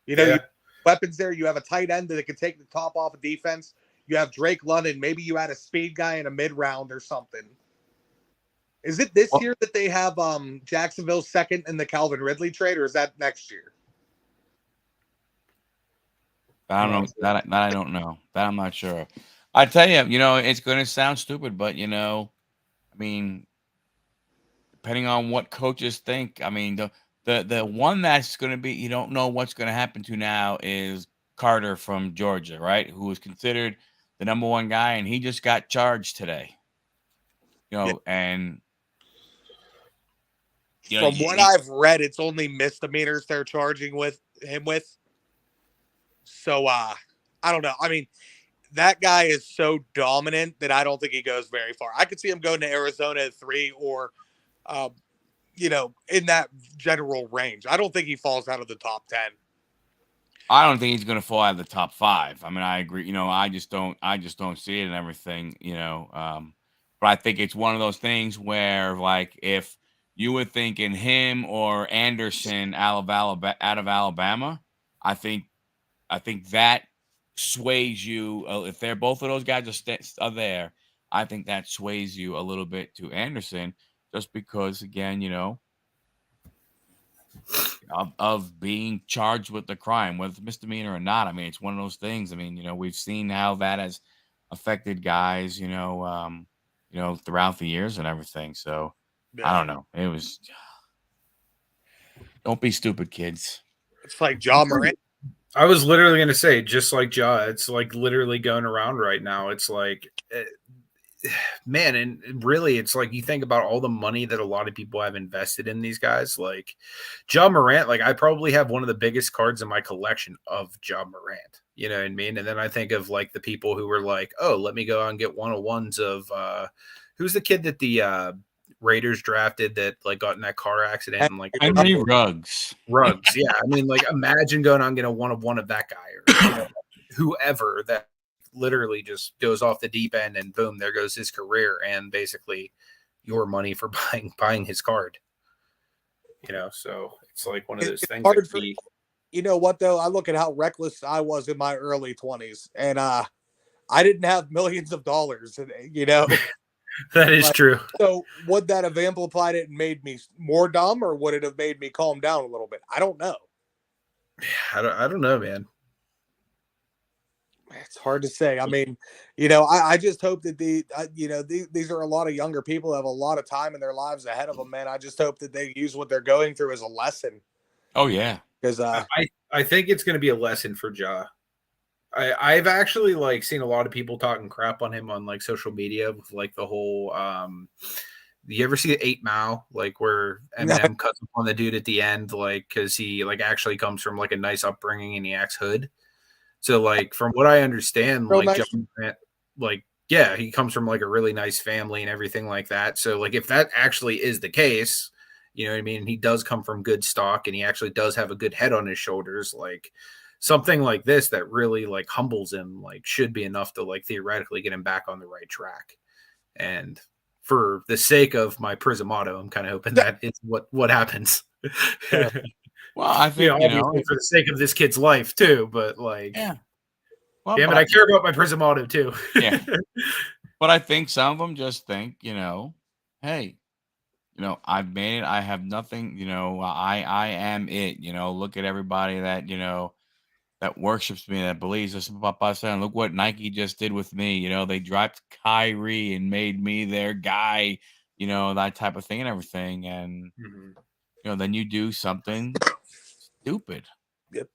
You have weapons there. You have a tight end that can take the top off of defense. You have Drake London. Maybe you add a speed guy in a mid-round or something. Is it this year that they have Jacksonville second in the Calvin Ridley trade, or is that next year? I don't know. That I don't know. That I'm not sure. I tell you, it's going to sound stupid, but depending on what coaches think, the one that's going to be, you don't know what's going to happen to now is Carter from Georgia, right? Who is considered the number one guy, and he just got charged today. And from what I've read, it's only misdemeanors they're charging him with. So I don't know. I mean, that guy is so dominant that I don't think he goes very far. I could see him going to Arizona at 3 or in that general range. I don't think he falls out of the top 10. I don't think he's going to fall out of the top 5. I agree. I just don't see it and everything, but I think it's one of those things where, like, if you were thinking him or Anderson out of Alabama, I think that sways you. If they're both of those guys are there, I think that sways you a little bit to Anderson, just because, again, of being charged with the crime, whether it's misdemeanor or not. It's one of those things. We've seen how that has affected guys, throughout the years and everything. So I don't know. It was. Don't be stupid, kids. It's like Ja Morant. I was literally going to say, just like Ja, it's like literally going around right now. It's like, man, and really, it's like you think about all the money that a lot of people have invested in these guys. Like Ja Morant, like I probably have one of the biggest cards in my collection of Ja Morant. You know what I mean? And then I think of like the people who were like, oh, let me go out and get 101s of who's the kid that the Raiders drafted that like got in that car accident and like Henry Ruggs. Yeah, like imagine going on and get a 101 of that guy or whoever that literally just goes off the deep end and boom, there goes his career and basically your money for buying his card. So it's like one of those things. You know what though? I look at how reckless I was in my early 20s, and I didn't have millions of dollars, That is Like, true. so would that have amplified it and made me more dumb, or would it have made me calm down a little bit? I don't know. I don't know, man. It's hard to say. I mean, I just hope that these are a lot of younger people who have a lot of time in their lives ahead of them, man. I just hope that they use what they're going through as a lesson. Oh yeah, because I think it's going to be a lesson for Ja. I've actually like seen a lot of people talking crap on him on like social media with like the whole you ever see 8 Mile, like where Eminem cuts up on the dude at the end, like because he like actually comes from like a nice upbringing and he acts hood. So like from what I understand, Real like nice. John Grant, like yeah, he comes from like a really nice family and everything like that. So like if that actually is the case, you know what I mean? He does come from good stock and he actually does have a good head on his shoulders. Like something like this that really like humbles him, like should be enough to like theoretically get him back on the right track. And for the sake of my Prismato, I'm kind of hoping that is what happens. well, I think obviously for the sake of this kid's life too, but like, yeah. Well, damn it, I care about my Prismato too. Yeah. But I think some of them just think, hey, I've made it. I have nothing, I am it, look at everybody that, that worships me, that believes this. And look what Nike just did with me. They dropped Kyrie and made me their guy, that type of thing and everything. And, then you do something stupid. Yep.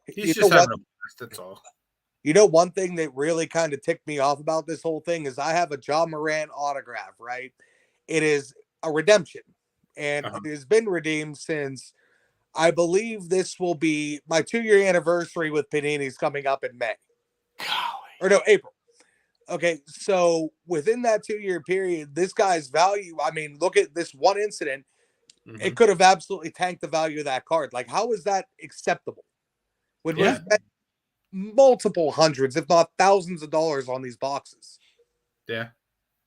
He's just having a blast, that's all. One thing that really kind of ticked me off about this whole thing is I have a Ja Morant autograph, right? It is a redemption, and it has been redeemed since I believe this will be my 2-year anniversary with Panini's coming up in May. Golly. Or no, April. Okay, so within that 2-year period, this guy's value, I mean, look at this one incident. It could have absolutely tanked the value of that card. Like, how is that acceptable? When we spent multiple hundreds, if not thousands of dollars on these boxes. Yeah,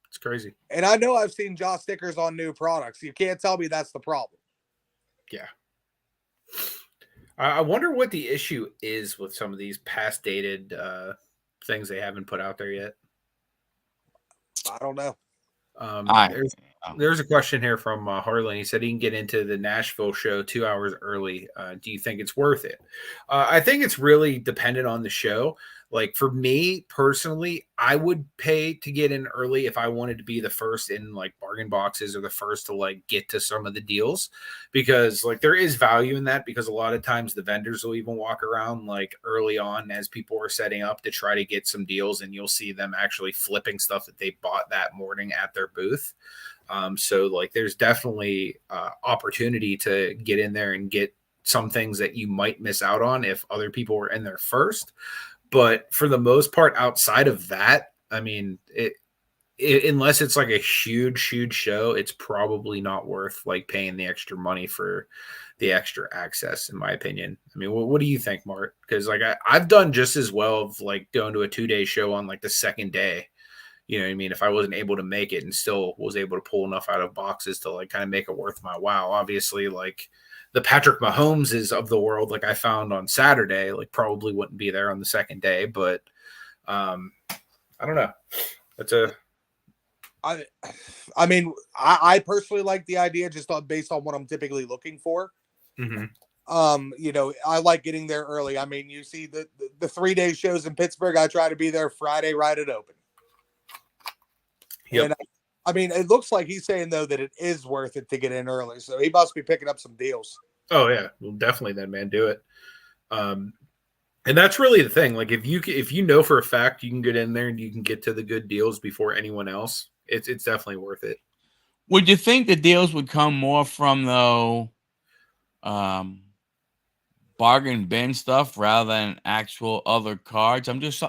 it's crazy. And I know I've seen Ja stickers on new products. You can't tell me that's the problem. Yeah. I wonder what the issue is with some of these past dated things they haven't put out there yet. I don't know. There's a question here from Harlan. He said he can get into the Nashville show 2 hours early. Do you think it's worth it? I think it's really dependent on the show. Like for me personally, I would pay to get in early if I wanted to be the first in like bargain boxes or the first to like get to some of the deals, because like there is value in that, because a lot of times the vendors will even walk around like early on as people are setting up to try to get some deals, and you'll see them actually flipping stuff that they bought that morning at their booth. So like there's definitely opportunity to get in there and get some things that you might miss out on if other people were in there first. But for the most part, outside of that, I mean, unless it's like a huge show, it's probably not worth like paying the extra money for the extra access, in my opinion. I mean, what do you think, Mart? Because like I've done just as well of like going to a 2-day show on like the second day. You know what I mean? If I wasn't able to make it and still was able to pull enough out of boxes to like kind of make it worth my while. Obviously, like the Patrick Mahomeses of the world, like I found on Saturday, like probably wouldn't be there on the second day, but I don't know. I mean, I personally like the idea just based on what I'm typically looking for. I like getting there early. I mean, you see the 3-day shows in Pittsburgh. I try to be there Friday right at open. Yep. And I mean, it looks like he's saying though that it is worth it to get in early, so he must be picking up some deals. Oh yeah, well, definitely then, man, do it. And that's really the thing. Like if you know for a fact you can get in there and you can get to the good deals before anyone else, it's definitely worth it. Would you think the deals would come more from though bargain bin stuff rather than actual other cards? I'm just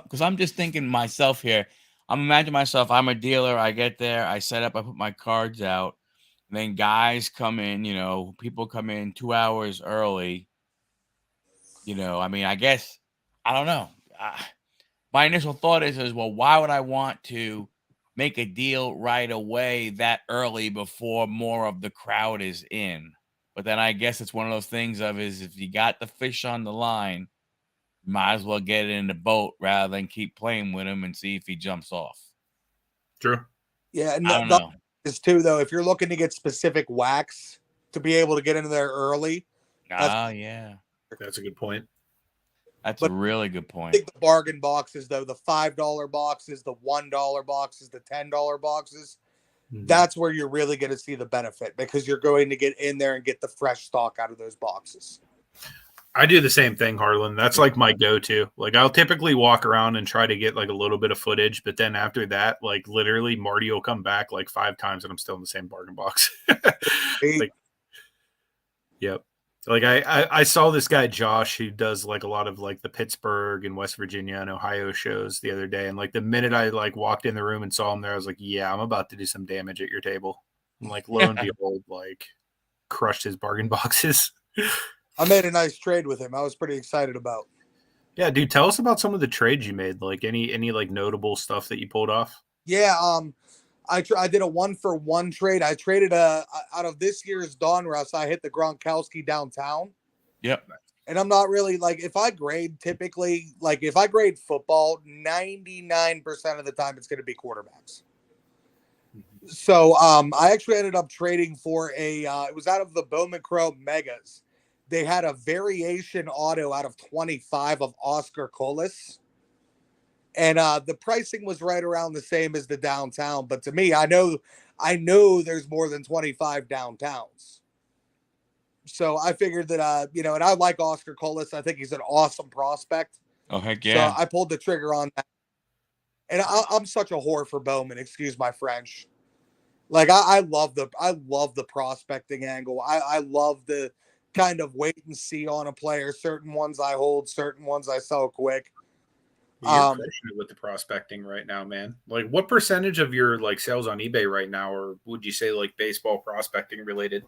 thinking myself here. I'm imagining myself, I'm a dealer, I get there, I set up, I put my cards out, and then guys come in, people come in 2 hours early. I mean, I guess, I don't know. My initial thought is, well, why would I want to make a deal right away that early before more of the crowd is in? But then I guess it's one of those things is if you got the fish on the line, might as well get it in the boat rather than keep playing with him and see if he jumps off. True. Yeah, and I don't know. is too though. If you're looking to get specific wax to be able to get into there early, Yeah, that's a good point. That's a really good I point. think the bargain boxes though, the $5 boxes, the $1 boxes, the $10 boxes, that's where you're really going to see the benefit because you're going to get in there and get the fresh stock out of those boxes. I do the same thing, Harlan. That's like my go-to. Like I'll typically walk around and try to get like a little bit of footage, but then after that, like literally Marty will come back like 5 times and I'm still in the same bargain box. Like, yep. Like I saw this guy Josh who does like a lot of like the Pittsburgh and West Virginia and Ohio shows the other day, and like the minute I like walked in the room and saw him there, I was like, yeah, I'm about to do some damage at your table. And like lo and behold, like crushed his bargain boxes. I made a nice trade with him. I was pretty excited about. Yeah, dude, tell us about some of the trades you made. Like any like notable stuff that you pulled off. Yeah, I did a 1-for-1 trade. I traded out of this year's Donruss. I hit the Gronkowski downtown. Yep. And I'm not really like if I grade typically like if I grade football, 99% of the time it's going to be quarterbacks. So I actually ended up trading for it was out of the Bowman Chrome Megas. They had a variation auto out of 25 of Oscar Colas. And the pricing was right around the same as the downtown. But to me, I know there's more than 25 downtowns. So I figured that, and I like Oscar Colas. I think he's an awesome prospect. Oh, heck yeah. So I pulled the trigger on that. And I'm such a whore for Bowman, excuse my French. Like I love the prospecting angle. I love the kind of wait and see on a player. Certain ones I hold, certain ones I sell quick. You're crushing it with the prospecting right now, man. Like what percentage of your like sales on eBay right now, or would you say like baseball prospecting related?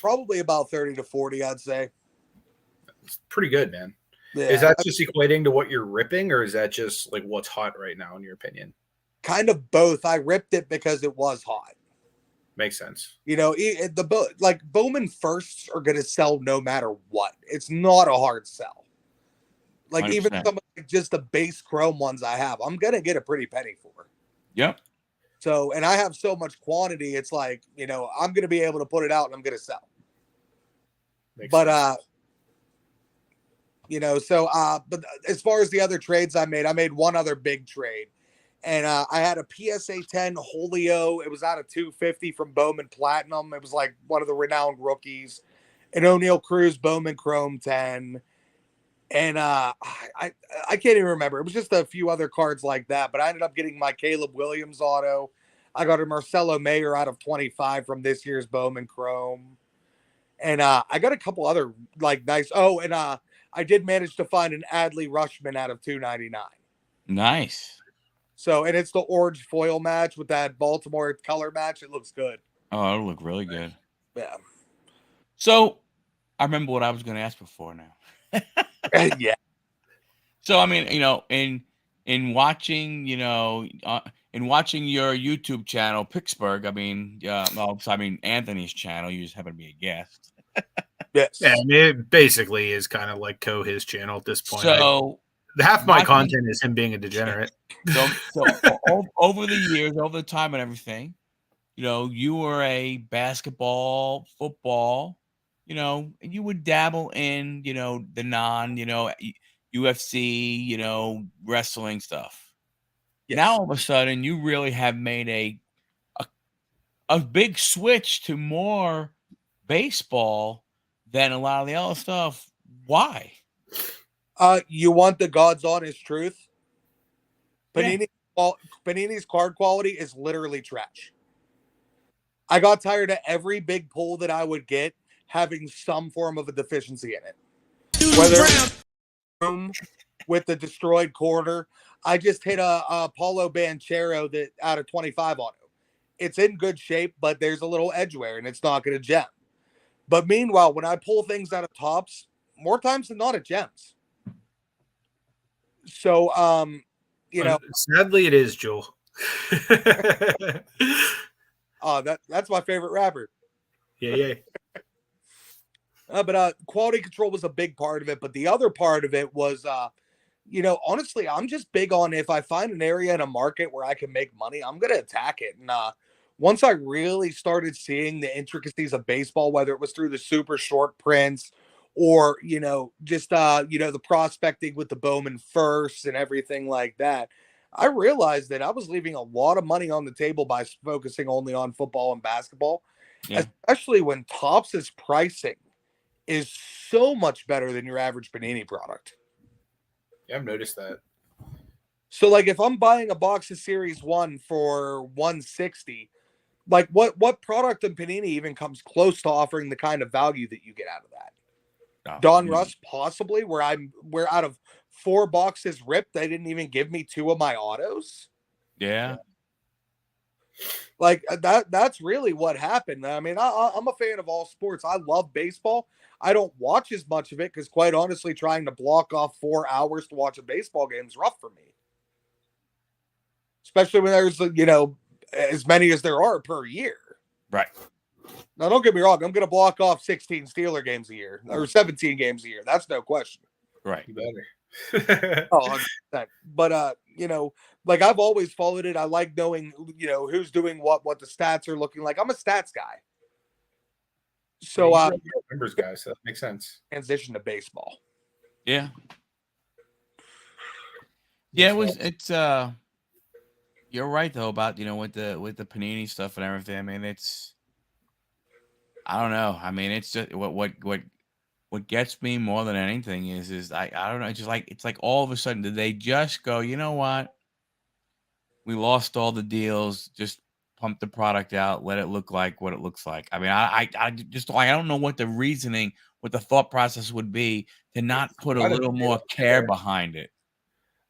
Probably about 30 to 40, I'd say. It's pretty good, man. Yeah. Is that just equating to what you're ripping, or is that just like what's hot right now in your opinion? Kind of both. I ripped it because it was hot. Makes sense. Like Bowman firsts are going to sell no matter what. It's not a hard sell. Like 100%. even some of like, just the base chrome ones I have, I'm going to get a pretty penny for. Yep. So, and I have so much quantity. It's like, I'm going to be able to put it out and I'm going to sell. Makes but, sense. but as far as the other trades I made one other big trade. And I had a PSA 10 Julio. It was out of 250 from Bowman Platinum. It was like one of the renowned rookies. An O'Neal Cruz Bowman Chrome 10. And I can't even remember. It was just a few other cards like that. But I ended up getting my Caleb Williams auto. I got a Marcelo Mayer out of 25 from this year's Bowman Chrome. And I got a couple other like nice. Oh, and I did manage to find an Adley Rushman out of 299. Nice. So, and it's the orange foil match with that Baltimore color match. It looks good. Oh, it'll look really good. Yeah. So, I remember what I was going to ask before now. Yeah. So, I mean, in watching, in watching your YouTube channel, Picksburgh, Anthony's channel, you just happen to be a guest. Yes. Yeah, I mean, it basically is kind of like his channel at this point. So, half my content is him being a degenerate. So over the years, over the time and everything, you were a basketball, football, and you would dabble in, the non, UFC, wrestling stuff. Yes. Now, all of a sudden, you really have made a big switch to more baseball than a lot of the other stuff. Why? You want the God's honest truth? Yeah. Panini's card quality is literally trash. I got tired of every big pull that I would get having some form of a deficiency in it. Whether with the destroyed quarter, I just hit a Paulo Banchero that out of 25 auto. It's in good shape, but there's a little edge wear and it's not going to gem. But meanwhile, when I pull things out of tops, more times than not, it gems. So, sadly, it is, Joel. That's my favorite rapper. Yeah. But quality control was a big part of it. But the other part of it was honestly, I'm just big on if I find an area in a market where I can make money, I'm going to attack it. And once I really started seeing the intricacies of baseball, whether it was through the super short prints or, just, the prospecting with the Bowman first and everything like that, I realized that I was leaving a lot of money on the table by focusing only on football and basketball, Yeah. especially when Topps' pricing is so much better than your average Panini product. Yeah, I've noticed that. So like if I'm buying a box of Series 1 for 160, like what product in Panini even comes close to offering the kind of value that you get out of that? Don Russ possibly, where out of 4 boxes ripped, they didn't even give me 2 of my autos. Yeah. Like that's really what happened. I mean, I'm a fan of all sports. I love baseball. I don't watch as much of it because quite honestly, trying to block off 4 hours to watch a baseball game is rough for me. Especially when there's, as many as there are per year. Right. Now, don't get me wrong. I'm going to block off 16 Steeler games a year or 17 games a year. That's no question. Right. You better. Oh, 100%. But, like I've always followed it. I like knowing, who's doing what the stats are looking like. I'm a stats guy. So, numbers guy, so that makes sense. Transition to baseball. Yeah. Yeah, it's you're right though about, with the Panini stuff and everything. I mean, I don't know. I mean, it's just what gets me more than anything is I don't know, it's like all of a sudden did they just go, you know what? We lost all the deals, just pump the product out, let it look like what it looks like. I mean, I just I don't know what the reasoning, what the thought process would be to not put a little more care behind it.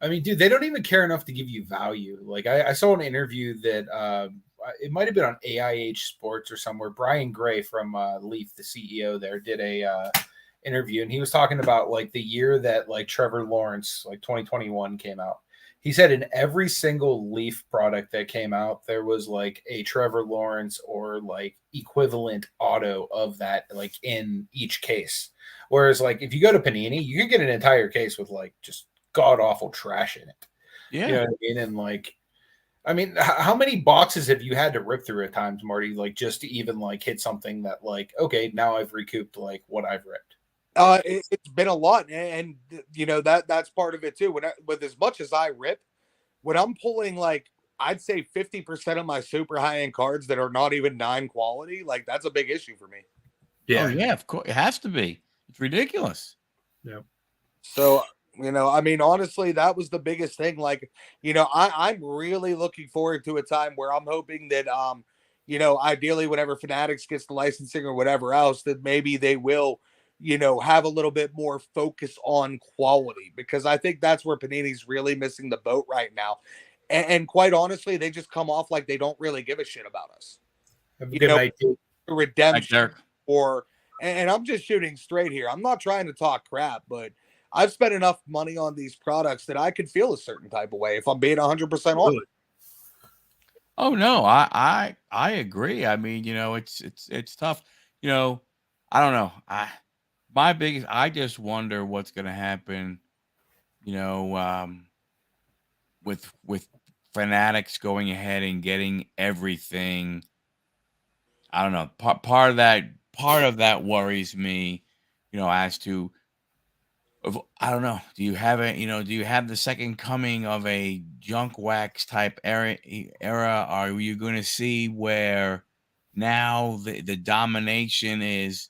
I mean, dude, they don't even care enough to give you value. Like I saw an interview that it might have been on AIH Sports or somewhere. Brian Gray from Leaf, the CEO there, did a interview, and he was talking about like the year that like Trevor Lawrence, like 2021, came out. He said in every single Leaf product that came out, there was like a Trevor Lawrence or like equivalent auto of that, like in each case. Whereas like if you go to Panini, you can get an entire case with like just god awful trash in it. Yeah. You know what I mean? And like, I mean, how many boxes have you had to rip through at times, Marty? Like just to even like hit something that like, okay, now I've recouped like what I've ripped. It's been a lot, and that's part of it too. With as much as I rip, when I'm pulling like I'd say 50% of my super high end cards that are not even 9 quality, like that's a big issue for me. Yeah. Oh yeah, of course it has to be. It's ridiculous. Yeah. So I mean, honestly, that was the biggest thing. Like, I'm really looking forward to a time where I'm hoping that ideally whenever Fanatics gets the licensing or whatever else, that maybe they will have a little bit more focus on quality, because I think that's where Panini's really missing the boat right now. And quite honestly, they just come off like they don't really give a shit about us. Have a good night, dude. Redemption and I'm just shooting straight here. I'm not trying to talk crap, but I've spent enough money on these products that I could feel a certain type of way if I'm being 100% honest. Oh no, I agree. I mean, it's tough. I don't know. I just wonder what's going to happen, with Fanatics going ahead and getting everything. I don't know. Part of that worries me, as to I don't know. Do you have do you have the second coming of a junk wax type era? Are you going to see where now the domination is,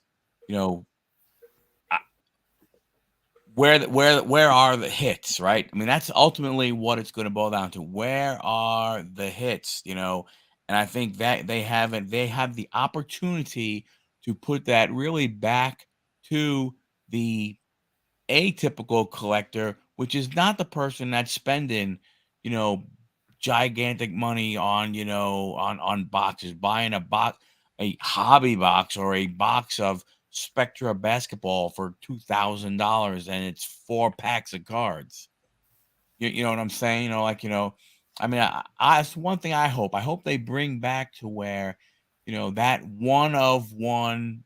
where are the hits, right? I mean, that's ultimately what it's going to boil down to. Where are the hits, And I think that they have the opportunity to put that really back to the atypical collector, which is not the person that's spending, gigantic money on, on boxes, buying a hobby box or a box of Spectra basketball for $2,000 and it's 4 packs of cards. You know what I'm saying? I mean, it's one thing I hope. I hope they bring back to where, that one of one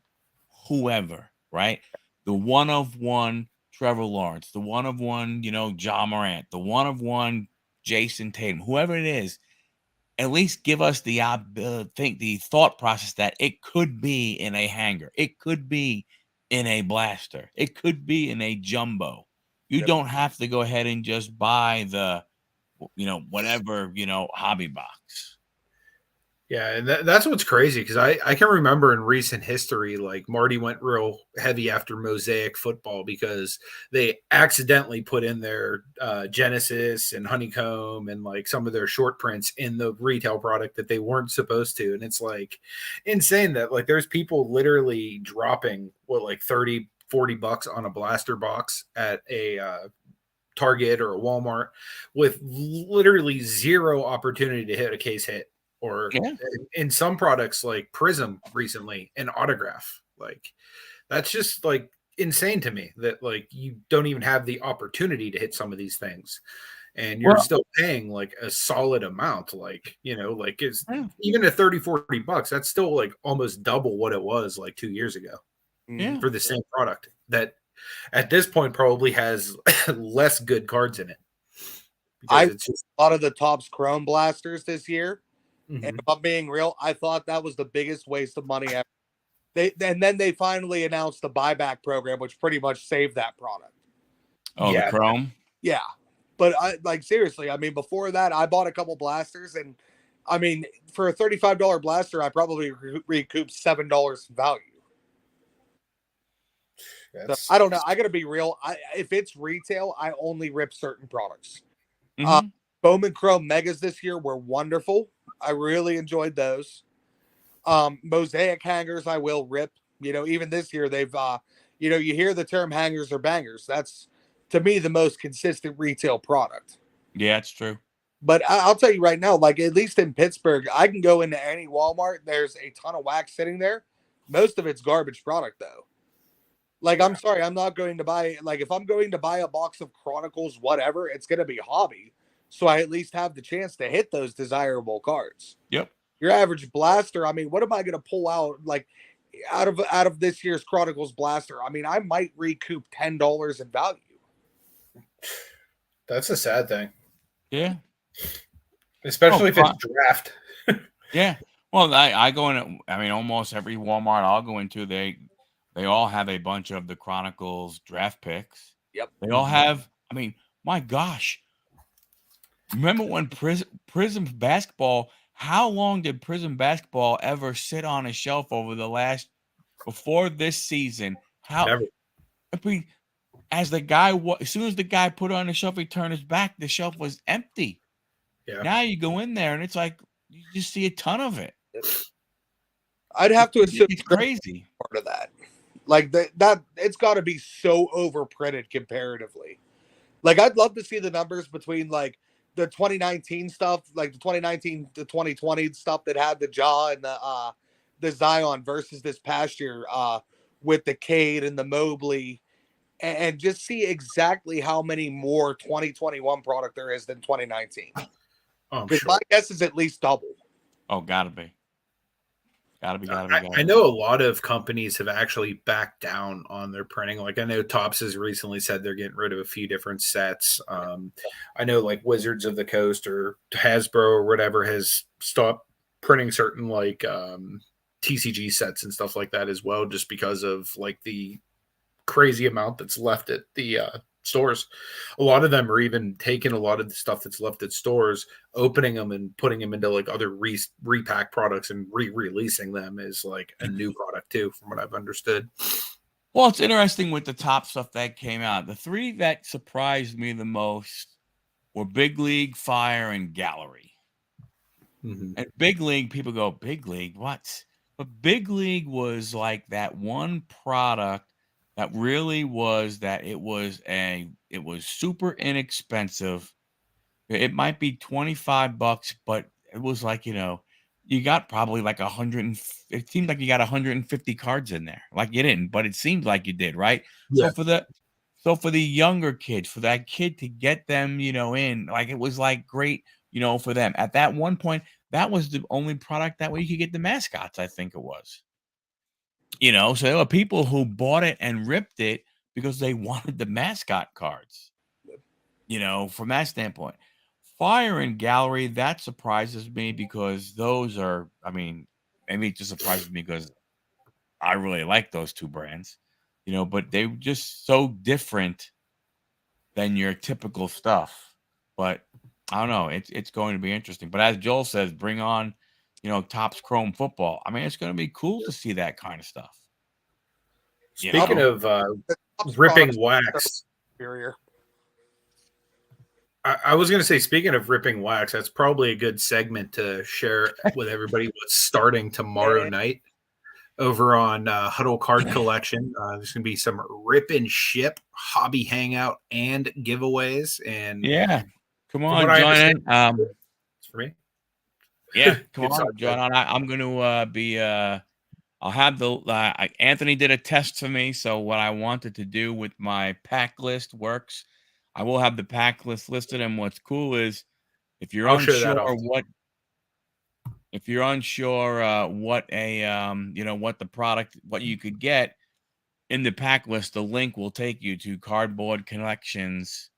whoever, right? The one of one Trevor Lawrence, the one of one, John Morant, the one of one Jason Tatum, whoever it is, at least give us the thought process that it could be in a hanger, it could be in a blaster, it could be in a jumbo. You don't have to go ahead and just buy the, whatever, hobby box. Yeah, and that's what's crazy, because I can remember in recent history, like Marty went real heavy after Mosaic football because they accidentally put in their Genesis and Honeycomb and like some of their short prints in the retail product that they weren't supposed to. And it's like insane that like there's people literally dropping like 30, $40 on a blaster box at a Target or a Walmart with literally zero opportunity to hit a case hit. Or in some products like Prism recently, an autograph. Like that's just like insane to me that like you don't even have the opportunity to hit some of these things, and you're still paying like a solid amount. Like, like it's even at $30-$40, that's still like almost double what it was like 2 years ago for the same product that at this point probably has less good cards in it. It's just a lot of the Topps Chrome blasters this year. Mm-hmm. And if I'm being real, I thought that was the biggest waste of money ever. And then they finally announced the buyback program, which pretty much saved that product. Oh, yeah. The Chrome? Yeah. But seriously, I mean, before that, I bought a couple blasters, and I mean, for a $35 blaster, I probably recouped $7 in value. So, I don't know. I got to be real. If it's retail, I only rip certain products. Mm-hmm. Bowman Chrome Megas this year were wonderful. I really enjoyed those. Mosaic hangers, I will rip. Even this year, they've, you hear the term hangers or bangers. That's, to me, the most consistent retail product. Yeah, it's true. But I'll tell you right now, like at least in Pittsburgh, I can go into any Walmart. There's a ton of wax sitting there. Most of it's garbage product, though. Like, I'm sorry, I'm not going to buy, like, if I'm going to buy a box of Chronicles, whatever, it's going to be hobby. So I at least have the chance to hit those desirable cards. Yep. Your average blaster, I mean, what am I going to pull out, like, out of this year's Chronicles blaster? I mean, I might recoup $10 in value. That's a sad thing. Yeah. Especially if it's draft. Yeah. Well, I go in, I mean, almost every Walmart I'll go into, they all have a bunch of the Chronicles draft picks. Yep. They all have, I mean, my gosh. Remember when Prism basketball, how long did Prism basketball ever sit on a shelf before this season? Never. I mean, as soon as the guy put it on the shelf, he turned his back, the shelf was empty. Yeah. Now you go in there and it's like, you just see a ton of it. I'd have to assume it's crazy. Part of that. Like that it's got to be so overprinted comparatively. Like I'd love to see the numbers between like the 2019 stuff, like the 2019 to 2020 stuff that had the jaw and the Zion versus this past year with the Cade and the Mobley, and just see exactly how many more 2021 product there is than 2019. Because sure. my guess is at least double. Oh, gotta be. I know a lot of companies have actually backed down on their printing. Like I know Topps has recently said they're getting rid of a few different sets. I know like Wizards of the Coast or Hasbro or whatever has stopped printing certain like TCG sets and stuff like that as well, just because of like the crazy amount that's left at the stores. A lot of them are even taking a lot of the stuff that's left at stores, opening them and putting them into like other repack products and re-releasing them as like a new product too, from what I've understood. Well, it's interesting with the top stuff that came out. The three that surprised me the most were Big League, Fire, and Gallery. Mm-hmm. And Big League, people go, Big League, what? But Big League was like that one product that really was that it was super inexpensive. It might be $25, but it was like, you got probably like it seemed like you got 150 cards in there. Like you didn't, but it seemed like you did, right? Yeah. So for the younger kids, for that kid to get them, in, like it was like great, for them. At that one point, that was the only product that way you could get the mascots, I think it was. So there were people who bought it and ripped it because they wanted the mascot cards, from that standpoint. Fire and Gallery, that surprises me because those are, maybe it just surprises me because I really like those two brands, but they're just so different than your typical stuff. But I don't know. It's going to be interesting. But as Joel says, bring on, Topps Chrome football. It's going to be cool to see that kind of stuff. Speaking of ripping wax, superior. I was going to say, speaking of ripping wax, that's probably a good segment to share with everybody what's starting tomorrow night over on Huddle Card Collection. There's going to be some rip and ship hobby hangout and giveaways. And yeah, come on, join in. It's for me. Yeah, come on, join on. I'm going to be. I'll have the. Anthony did a test for me, so what I wanted to do with my pack list works. I will have the pack list listed, and what's cool is if you're unsure what what the product, what you could get in the pack list, the link will take you to Cardboard Collections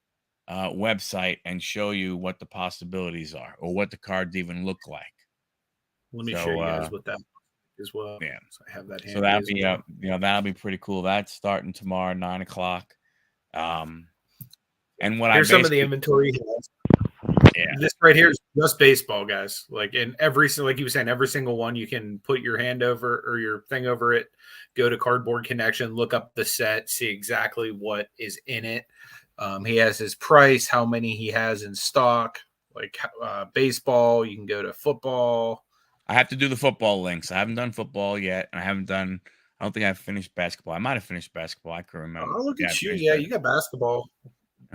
website and show you what the possibilities are or what the cards even look like. Let me show you guys what that as well. Yeah, so I have that. So that'll be that'll be pretty cool. That's starting tomorrow, 9:00. And what here's some of the inventory. Yeah, this right here is just baseball, guys. Like in like you were saying, every single one you can put your hand over or your thing over it. Go to Cardboard Connection, look up the set, see exactly what is in it. He has his price, how many he has in stock. Like baseball, you can go to football. I have to do the football links. I haven't done football yet. I don't think I've finished basketball. I might have finished basketball. I can remember. Oh, look at you. Yeah, you got basketball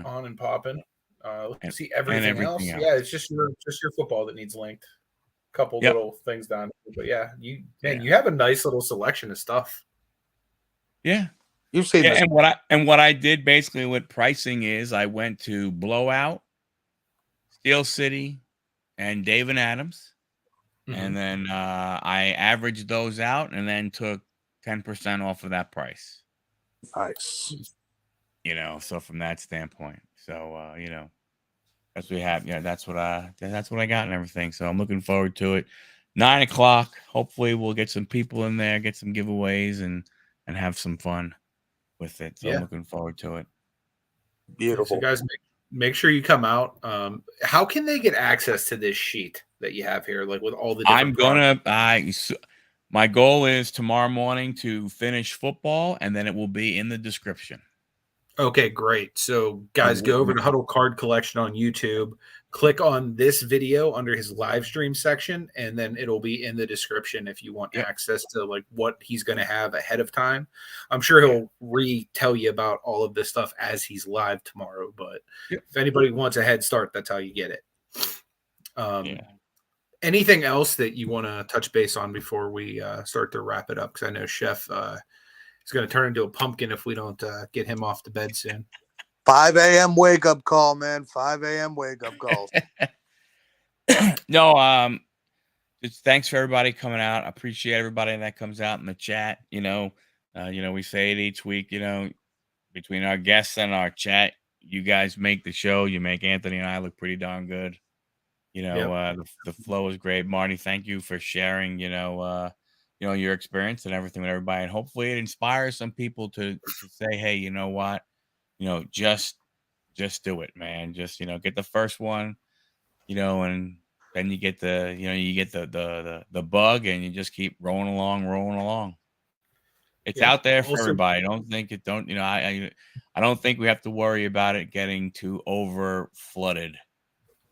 on and popping. Let's see everything else. Yeah, it's just your football that needs linked. A couple little things down. But yeah, you have a nice little selection of stuff. Yeah. You've seen this. And what I did basically with pricing is I went to Blowout, Steel City, and Dave and Adams. Mm-hmm. And then I averaged those out and then took 10% off of that price. Nice. So from that standpoint. So that's what we have. Yeah, that's what I got and everything. So I'm looking forward to it. 9:00. Hopefully we'll get some people in there, get some giveaways and have some fun with it. So I'm looking forward to it. Beautiful. So guys, make sure you come out. How can they get access to this sheet that you have here, like with all the different my goal is tomorrow morning to finish football, and then it will be in the description. Okay, great. So guys, go over to Huddle Card Collection on YouTube, click on this video under his live stream section, and then it'll be in the description if you want access to like what he's going to have ahead of time. I'm sure he'll retell you about all of this stuff as he's live tomorrow, but if anybody wants a head start, that's how you get it. Anything else that you want to touch base on before we start to wrap it up? Because I know Chef is going to turn into a pumpkin if we don't get him off the bed soon. 5 a.m. wake up call, man. 5 a.m. wake up call. No, just thanks for everybody coming out. I appreciate everybody that comes out in the chat. We say it each week. Between our guests and our chat, you guys make the show. You make Anthony and I look pretty darn good. The flow is great. Marty, thank you for sharing. Your experience and everything with everybody, and hopefully it inspires some people to say, hey, you know what, just do it, man. Just get the first one, and then you get the bug, and you just keep rolling along. It's out there for everybody. I don't think we have to worry about it getting too over flooded.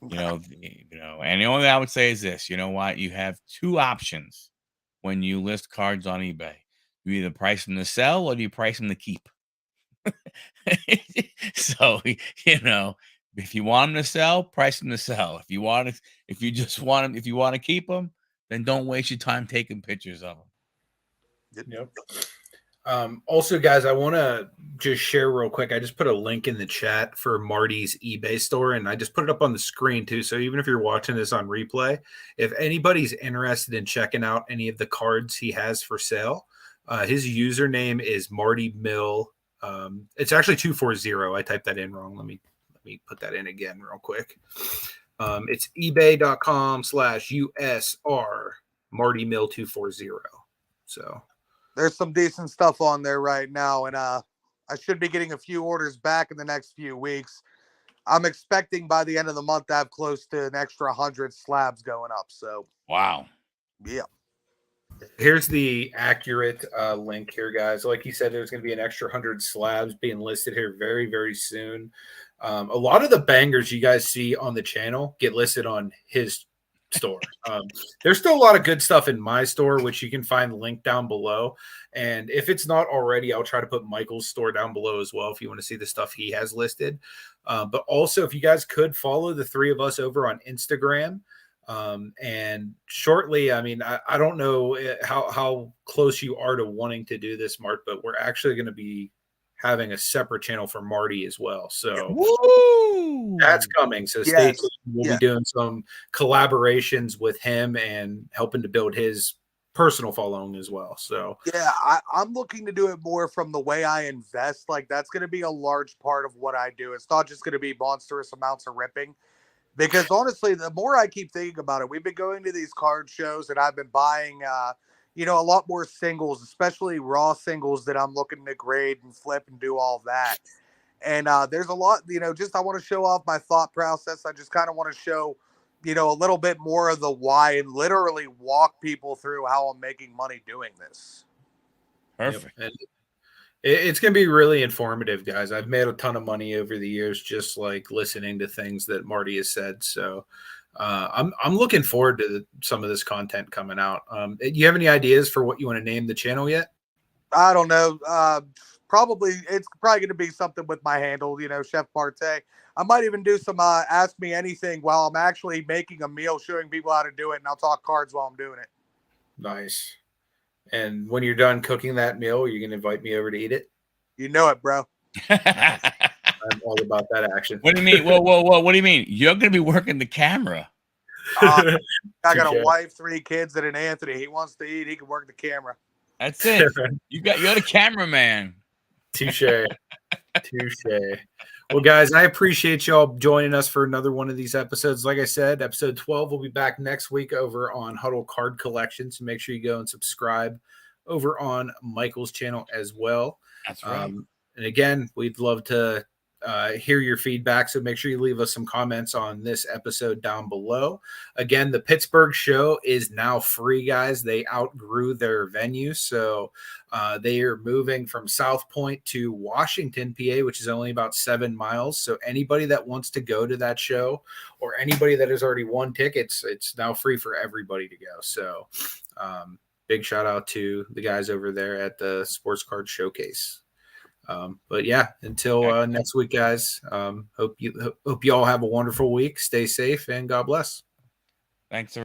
And the only thing I would say is this: you know what, you have two options when you list cards on eBay. You either price them to sell or do you price them to keep. So, if you want them to sell, price them to sell. If you want to keep them, then don't waste your time taking pictures of them. Yep. Also, guys, I want to just share real quick. I just put a link in the chat for Marty's eBay store, and I just put it up on the screen too. So even if you're watching this on replay, if anybody's interested in checking out any of the cards he has for sale, his username is Marty Mill It's actually 240. I typed that in wrong. Let me put that in again real quick. It's ebay.com/USR Marty Mill 240. So there's some decent stuff on there right now, and I should be getting a few orders back in the next few weeks. I'm expecting by the end of the month to have close to an extra 100 slabs going up. So wow. yeah. Here's the accurate link here, guys. Like you said, there's going to be an extra 100 slabs being listed here very, very soon. A lot of the bangers you guys see on the channel get listed on his store. There's still a lot of good stuff in my store, which you can find linked down below. And if it's not already, I'll try to put Michael's store down below as well if you want to see the stuff he has listed. But also, if you guys could follow the three of us over on Instagram. And shortly, I mean, I don't know how close you are to wanting to do this, Mark, but we're actually going to be having a separate channel for Marty as well. So Woo! that's coming. So stay tuned. We'll be doing some collaborations with him and helping to build his personal following as well. So yeah, I'm looking to do it more from the way I invest. Like that's going to be a large part of what I do. It's not just going to be monstrous amounts of ripping. Because honestly, the more I keep thinking about it, we've been going to these card shows and I've been buying, a lot more singles, especially raw singles that I'm looking to grade and flip and do all that. And there's a lot, just I want to show off my thought process. I just kind of want to show, a little bit more of the why and literally walk people through how I'm making money doing this. Perfect. Yep. It's going to be really informative, guys. I've made a ton of money over the years just like listening to things that Marty has said. So I'm looking forward to some of this content coming out. Do you have any ideas for what you want to name the channel yet? I don't know. It's probably going to be something with my handle, Chef Marty. I might even do some Ask Me Anything while I'm actually making a meal, showing people how to do it, and I'll talk cards while I'm doing it. Nice. And when you're done cooking that meal, you're going to invite me over to eat it? You know it, bro. I'm all about that action. What do you mean? Whoa. What do you mean? You're going to be working the camera. I got a wife, 3 kids, and an Anthony. He wants to eat. He can work the camera. That's it. You're the cameraman. Touche. Well, guys, I appreciate y'all joining us for another one of these episodes. Like I said, episode 12 will be back next week over on Huddle Card Collection. So make sure you go and subscribe over on Michael's channel as well. That's right. And again, we'd love to hear your feedback. So make sure you leave us some comments on this episode down below. Again, the Picksburgh show is now free, guys. They outgrew their venue. So they are moving from South Point to Washington, PA, which is only about 7 miles. So anybody that wants to go to that show or anybody that has already won tickets, it's now free for everybody to go. So big shout out to the guys over there at the Sports Card Showcase. But yeah, until next week, guys, hope you all have a wonderful week. Stay safe and God bless. Thanks.